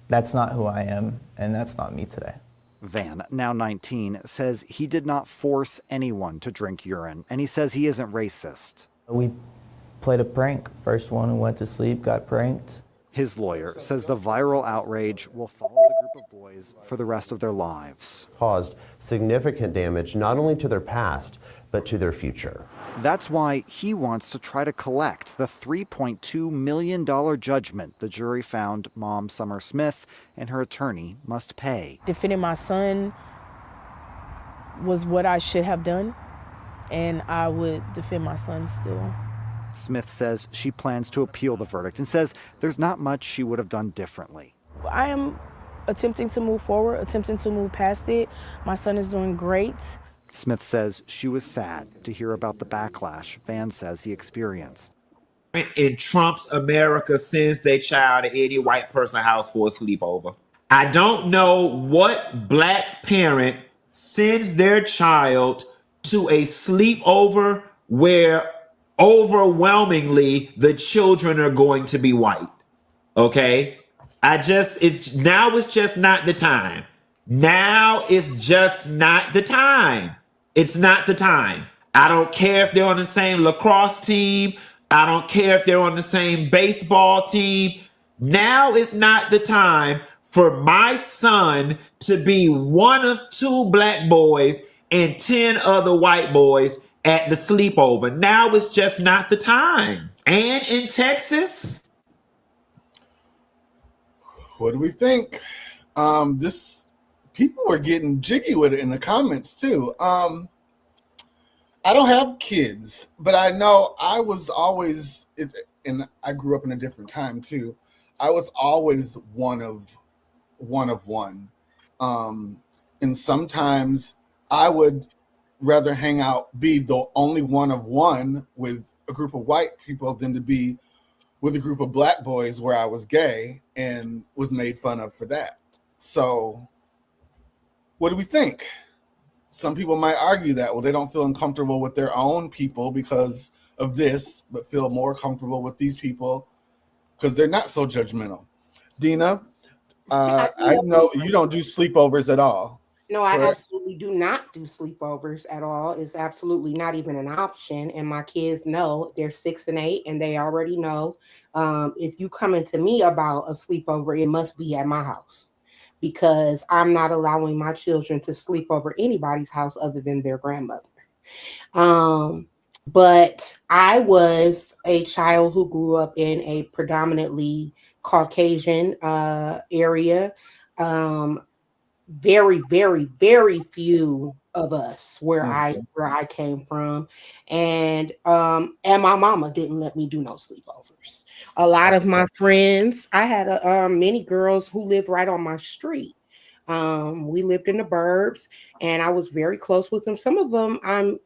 not who I am, and that's not me today. Van, now 19, says he did not force anyone to drink urine, and he says he isn't racist. We played a prank. First one who went to sleep got pranked. His lawyer says the viral outrage will follow the group of boys for the rest of their lives. Caused significant damage not only to their past, but to their future. That's why he wants to try to collect the $3.2 million judgment the jury found mom Summer Smith and her attorney must pay. Defending my son was what I should have done, and I would defend my son still. Smith says she plans to appeal the verdict and says there's not much she would have done differently. I am attempting to move forward, attempting to move past it. My son is doing great. Smith says she was sad to hear about the backlash Van says he experienced. In Trump's America sends their child to any white person's house for a sleepover. I don't know what black parent sends their child to a sleepover where overwhelmingly the children are going to be white. Okay? It's just not the time. Now it's just not the time. It's not the time. I don't care if they're on the same lacrosse team. I don't care if they're on the same baseball team. Now is not the time for my son to be one of 2 black boys and 10 other white boys at the sleepover. Now is just not the time. And in Texas, what do we think? People were getting jiggy with it in the comments too. I don't have kids, but I know I was always, and I grew up in a different time too. I was always one of one. And sometimes I would rather be the only one of one with a group of white people than to be with a group of black boys where I was gay and was made fun of for that. So what do we think? Some people might argue that, well, they don't feel uncomfortable with their own people because of this, but feel more comfortable with these people because they're not so judgmental. Dina, I know you don't do sleepovers at all. No, I absolutely do not do sleepovers at all. It's absolutely not even an option. And my kids know, they're 6 and 8, and they already know if you coming to me about a sleepover, it must be at my house. Because I'm not allowing my children to sleep over anybody's house other than their grandmother. But I was a child who grew up in a predominantly Caucasian area. Very, very, very few of us where I came from, and my mama didn't let me do no sleepovers. A lot of my friends, I had many girls who lived right on my street. We lived in the burbs, and I was very close with them. Some of them I'm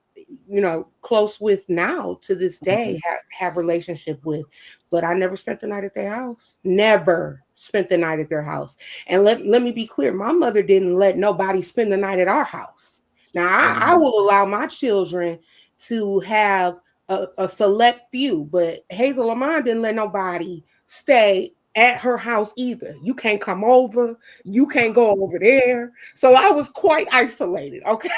close with now to this day, have relationship with, but I never spent the night at their house. Never spent the night at their house. And let me be clear, my mother didn't let nobody spend the night at our house. Now I will allow my children to have a select few, but Hazel Lamont didn't let nobody stay at her house either. You can't come over, you can't go over there. So I was quite isolated. Okay.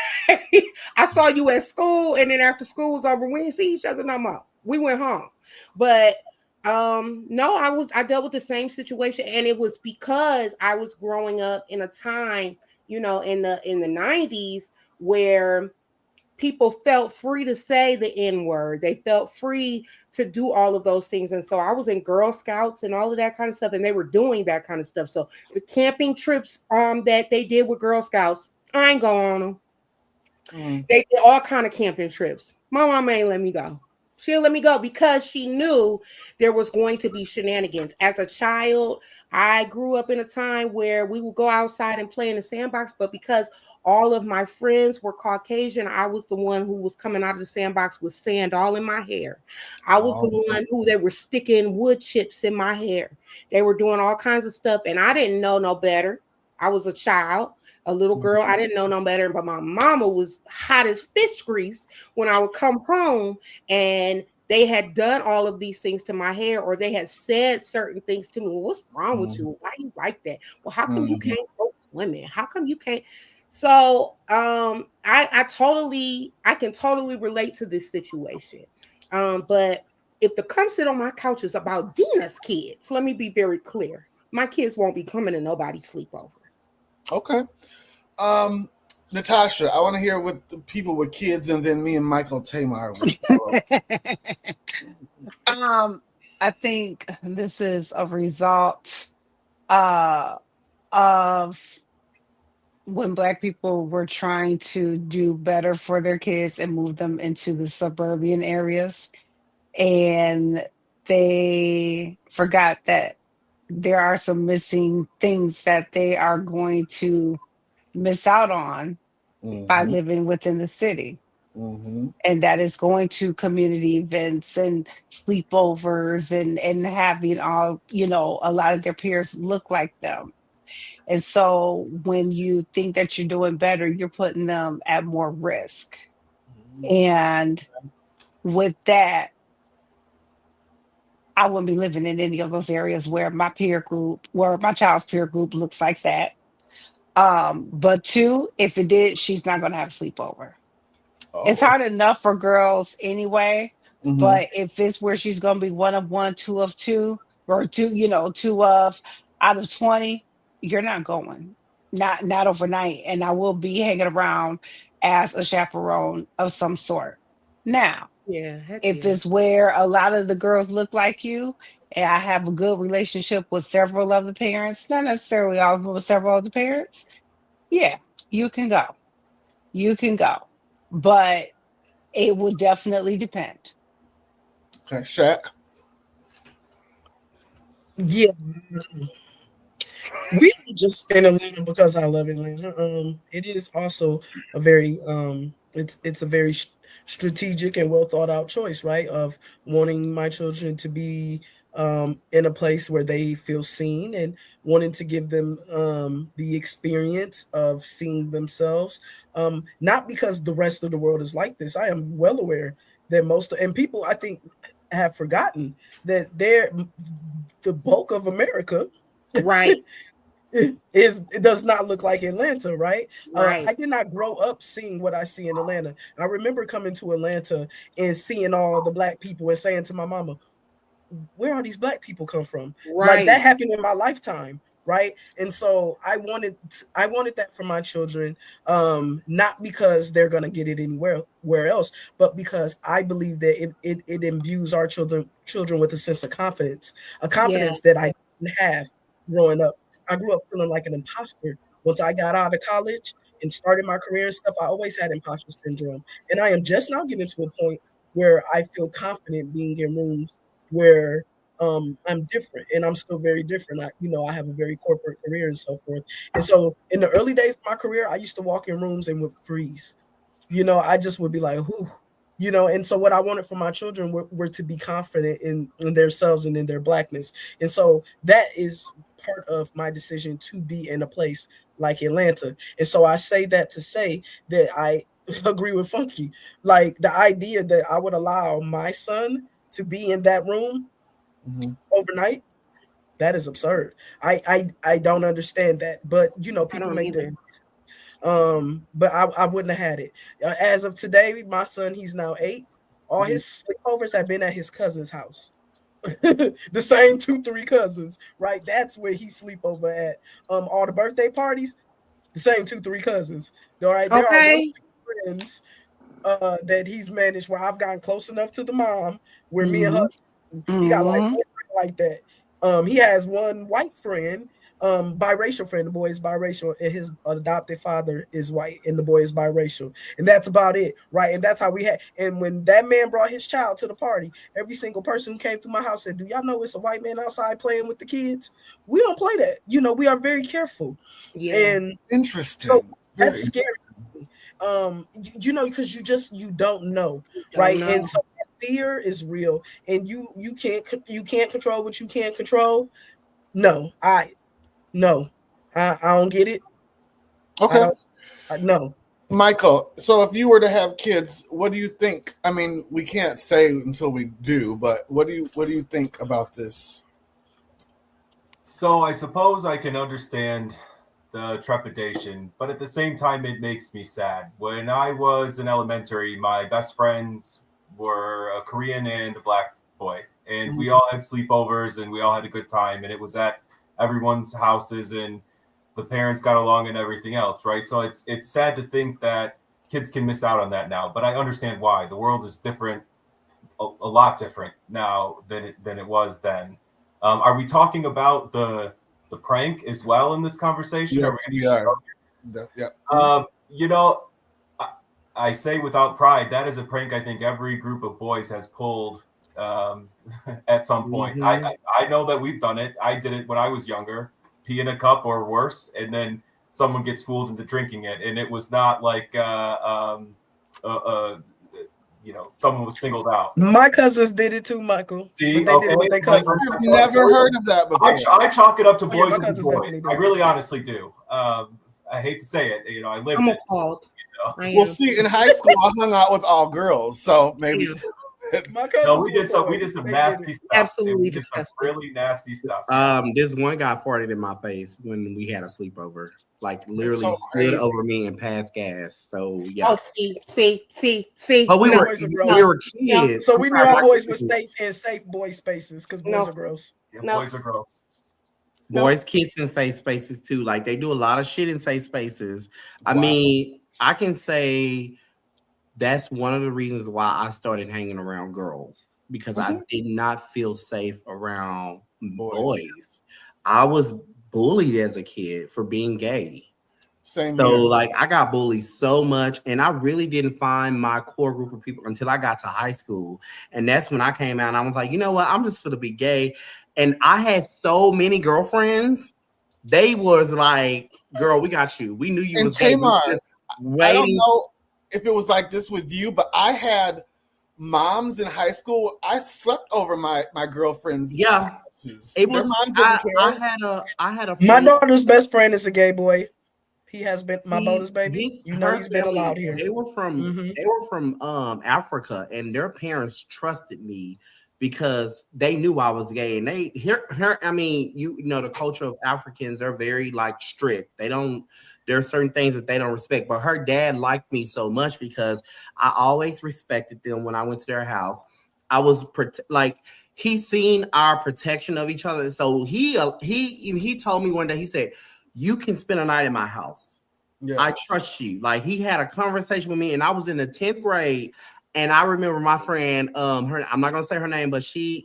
I saw you at school, and then after school was over, we didn't see each other no more. We went home. But no, I dealt with the same situation, and it was because I was growing up in a time, in the 90s where people felt free to say the N-word. They felt free to do all of those things. And so I was in Girl Scouts and all of that kind of stuff, and they were doing that kind of stuff. So the camping trips that they did with Girl Scouts, I ain't going on them. They did all kind of camping trips. My mama ain't let me go. She'll let me go because she knew there was going to be shenanigans. As a child, I grew up in a time where we would go outside and play in the sandbox, but because all of my friends were Caucasian, I was the one who was coming out of the sandbox with sand all in my hair. I was the one who they were sticking wood chips in my hair. They were doing all kinds of stuff, and I didn't know no better. I was a child, a little girl. I didn't know no better, but my mama was hot as fish grease when I would come home and they had done all of these things to my hair, or they had said certain things to me. Well, what's wrong with you? Why you like that? Well, how come you can't go swimming? How come you can't? So I can totally relate to this situation. But if the come sit on my couch is about Dina's kids, let me be very clear. My kids won't be coming to nobody's sleepover. Okay. Natasha, I want to hear what the people with kids, and then me and Michael Tamar will follow. I think this is a result of when Black people were trying to do better for their kids and move them into the suburban areas. And they forgot that there are some missing things that they are going to miss out on by living within the city. And that is going to community events and sleepovers and having all, a lot of their peers look like them. And so when you think that you're doing better, you're putting them at more risk. And with that, I wouldn't be living in any of those areas where my child's peer group looks like that. But two, if it did, she's not going to have a sleepover. It's hard enough for girls anyway, but if it's where she's going to be one of one, two of two, or two of out of 20, you're not going, not overnight. And I will be hanging around as a chaperone of some sort. Now, if it's where a lot of the girls look like you, and I have a good relationship with several of the parents, not necessarily all of them, but several of the parents, yeah, you can go. But it would definitely depend. Okay, Shaq. Yeah. We are just in Atlanta because I love Atlanta. It is also a very it's a very strategic and well thought out choice, right? Of wanting my children to be in a place where they feel seen and wanting to give them the experience of seeing themselves. Not because the rest of the world is like this. I am well aware that and people I think have forgotten that the bulk of America, right, it does not look like Atlanta, right? Right. I did not grow up seeing what I see in Atlanta. I remember coming to Atlanta and seeing all the Black people and saying to my mama, where are these Black people come from? Right. Like that happened in my lifetime, right? And so I wanted that for my children, not because they're gonna get it anywhere else, but because I believe that it imbues our children with a sense of confidence, that I didn't have growing up. I grew up feeling like an imposter once I got out of college and starting my career and stuff, I always had imposter syndrome. And I am just now getting to a point where I feel confident being in rooms where I'm different, and I'm still very different. I have a very corporate career and so forth. And so in the early days of my career, I used to walk in rooms and would freeze. I just would be like, whoo. And so what I wanted for my children were to be confident in themselves and in their Blackness. And so that is part of my decision to be in a place like Atlanta. And so I say that to say that I agree with Funky. Like the idea that I would allow my son to be in that room overnight, that is absurd. I don't understand that. But people make their but I wouldn't have had it. As of today, my son, he's now 8. All his sleepovers have been at his cousin's house. The same 2-3 cousins, right? That's where he sleep over at. All the birthday parties, the same 2-3 cousins. All right, there are friends that he's managed where I've gotten close enough to the mom where me and her, he got like that. He has one white friend, biracial friend. The boy is biracial, and his adopted father is white, and the boy is biracial, and that's about it, right? And that's how we had. And when that man brought his child to the party, every single person who came through my house said, "Do y'all know it's a white man outside playing with the kids? We don't play that. We are very careful." And interesting. So that's scary. Because you don't know, right? And so fear is real, and you can't control what you can't control. No, I don't get it. Okay. No. Michael, so if you were to have kids, what do you think? I mean, we can't say until we do, but what do you think about this? So I suppose I can understand the trepidation, but at the same time, it makes me sad. When I was in elementary, my best friends were a Korean and a Black boy, and we all had sleepovers and we all had a good time, and it was at everyone's houses, and the parents got along and everything else, right? So it's sad to think that kids can miss out on that now, but I understand why. The world is different, a lot different now than it was then. Are we talking about the prank as well in this conversation? Yes, we are. Yeah. I say without pride, that is a prank I think every group of boys has pulled at some point. I know that we've done it. I did it when I was younger, pee in a cup or worse, and then someone gets fooled into drinking it, and it was not like someone was singled out. My cousins did it too, Michael. See, but they did it with their cousins. I've never heard of that before. I chalk it up to boys my and cousins boys. definitely I did. really honestly do. I hate to say it. I lived I'm it. appalled. Well, see, in high school, I hung out with all girls, so maybe. My No, we did some nasty stuff. Absolutely We did some really nasty stuff. This one guy farted in my face when we had a sleepover. Like literally so stood crazy. over me and passed gas. So yeah. Oh, see. But we No. were kids. So we knew I'm our sorry, boys my were kids- safe boy spaces because boys No. are gross. Yeah, No. boys are gross. Boys kiss in safe spaces too. Like they do a lot of shit in safe spaces. I Wow. mean, I can say that's one of the reasons why I started hanging around girls because I did not feel safe around boys. I was bullied as a kid for being gay. Same So here. like I got bullied so much, and I really didn't find my core group of people until I got to high school. And that's when I came out and I was like, you know what? I'm just gonna be gay. And I had so many girlfriends. They was like, girl, we got you. We knew you And was gay. We was Tamar, just I don't waiting. know if it was like this with you, but I had moms in high school. I slept over my girlfriend's Yeah. houses. It Their was moms didn't I care. had a My friend- daughter's best friend is a gay boy. He has been my bonus baby. His- You know her he's been family, allowed here. They were from Africa, and their parents trusted me because they knew I was gay. And they I mean, the culture of Africans, they're very like strict. There are certain things that they don't respect. But her dad liked me so much because I always respected them when I went to their house. I was he's seen our protection of each other. So he told me one day, he said, "You can spend a night in my house. Yeah. I trust you." Like he had a conversation with me, and I was in the 10th grade. And I remember my friend, I'm not gonna say her name, but she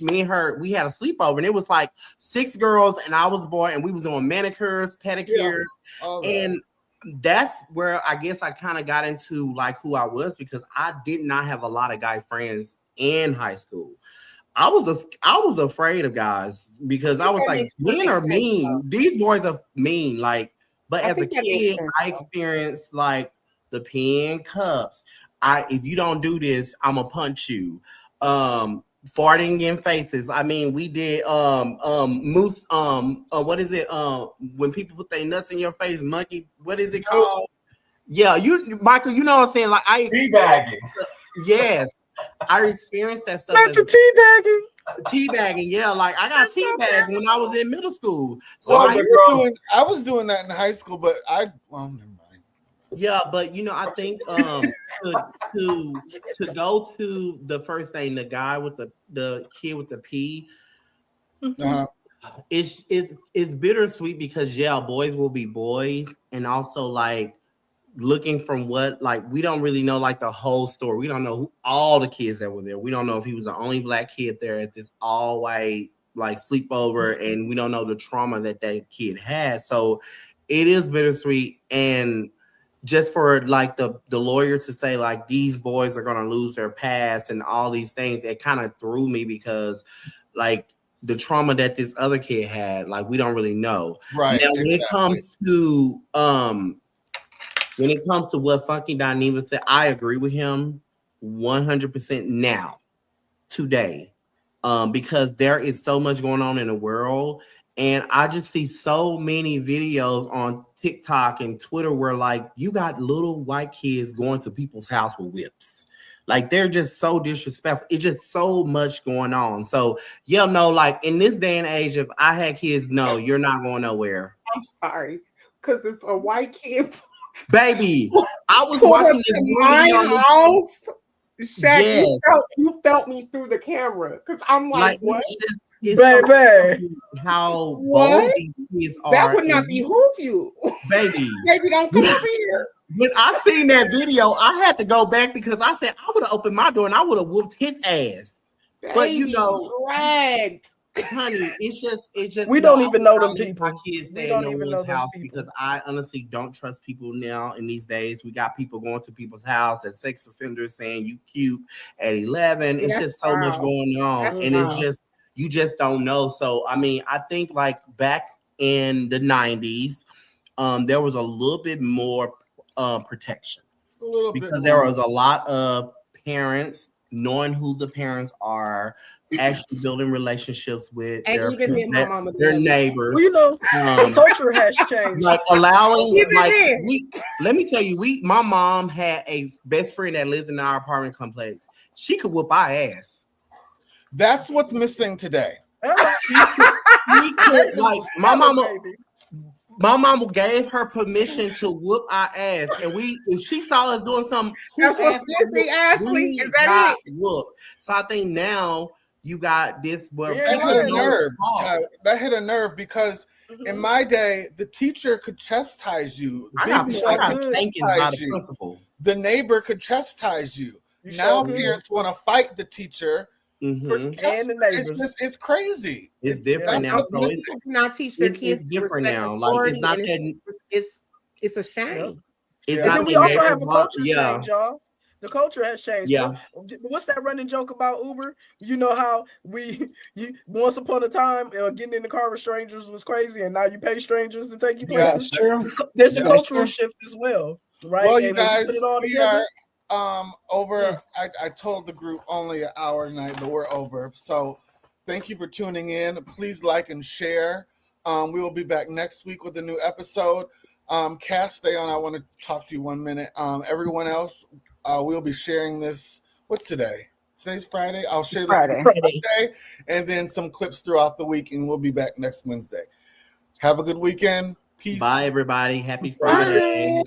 me and her, we had a sleepover, and it was like 6 girls, and I was a boy, and we was on manicures, pedicures, All that. and that's where I guess I kind of got into like who I was, because I did not have a lot of guy friends in high school. I was afraid of guys because I was like, men are mean. These boys are mean. Like, but as a kid, I experienced like the pen cups. If you don't do this, I'm gonna punch you. Farting in faces. I mean, we did moose. What is it? When people put their nuts in your face, monkey. What is it called? Yeah, Michael. You know what I'm saying? Like teabagging. Yes, I experienced that stuff. Not the teabagging. Yeah, like I got teabagged when I was in middle school. So I was doing that in high school, but never mind. Yeah, but I think to go to the first thing, the guy with the kid with the P, it's bittersweet because boys will be boys, and also like looking from what like we don't really know like the whole story. We don't know who all the kids that were there. We don't know if he was the only black kid there at this all white like sleepover, and we don't know the trauma that kid had. So it is bittersweet. And just for like the lawyer to say like these boys are gonna lose their past and all these things, it kind of threw me because like the trauma that this other kid had, like we don't really know. Right. Now when it comes to what Funky Dineva said, I agree with him 100% now, today, because there is so much going on in the world. And I just see so many videos on TikTok and Twitter where like you got little white kids going to people's house with whips. Like they're just so disrespectful. It's just so much going on. So like in this day and age, if I had kids, no, you're not going nowhere. I'm sorry. Because if a white kid baby, I was watching this movie on house. Shaq, yes. you felt me through the camera. Because I'm like what? Baby, how bold these kids are. That would not behoove you. Baby. Baby, don't come over here. When I seen that video, I had to go back because I said I would have opened my door and I would have whooped his ass. Baby, but dragged. Honey, it's just we don't even know them people. My kids stay in no one's house because I honestly don't trust people now in these days. We got people going to people's house as sex offenders saying you cute at 11. It's just so much going on. It's just you just don't know. So I mean, I think like back in the 90s, there was a little bit more protection. Because there was a lot of parents knowing who the parents are, actually building relationships with their neighbors. Well, the culture has changed. Like allowing, let me tell you, my mom had a best friend that lived in our apartment complex. She could whoop our ass. That's what's missing today. My mama gave her permission to whoop our ass, and if she saw us doing something, that's what Ashley. Is that it? Whoop. So I think now you got this. Well, that hit a nerve. That hit a nerve because in my day, the teacher could chastise you. The neighbor could chastise you. Now parents want to fight the teacher. Mm-hmm. And the neighbors. It's crazy. It's different now. So not teach their kids. It's different now. Like it's not that. It's a shame. It's and not then we also have a culture yeah. change, y'all. The culture has changed. Yeah. What's that running joke about Uber? You know how once upon a time getting in the car with strangers was crazy, and now you pay strangers to take you places. Yeah, true. There's a cultural shift as well, right? Well, and you guys, we are over. I told the group only an hour tonight, but we're over. So thank you for tuning in. Please like and share. We will be back next week with a new episode. Cass, stay on. I want to talk to you 1 minute. Everyone else, we'll be sharing this. What's today? Today's Friday. I'll share this Friday, and then some clips throughout the week, and we'll be back next Wednesday. Have a good weekend. Peace. Bye, everybody. Happy Friday.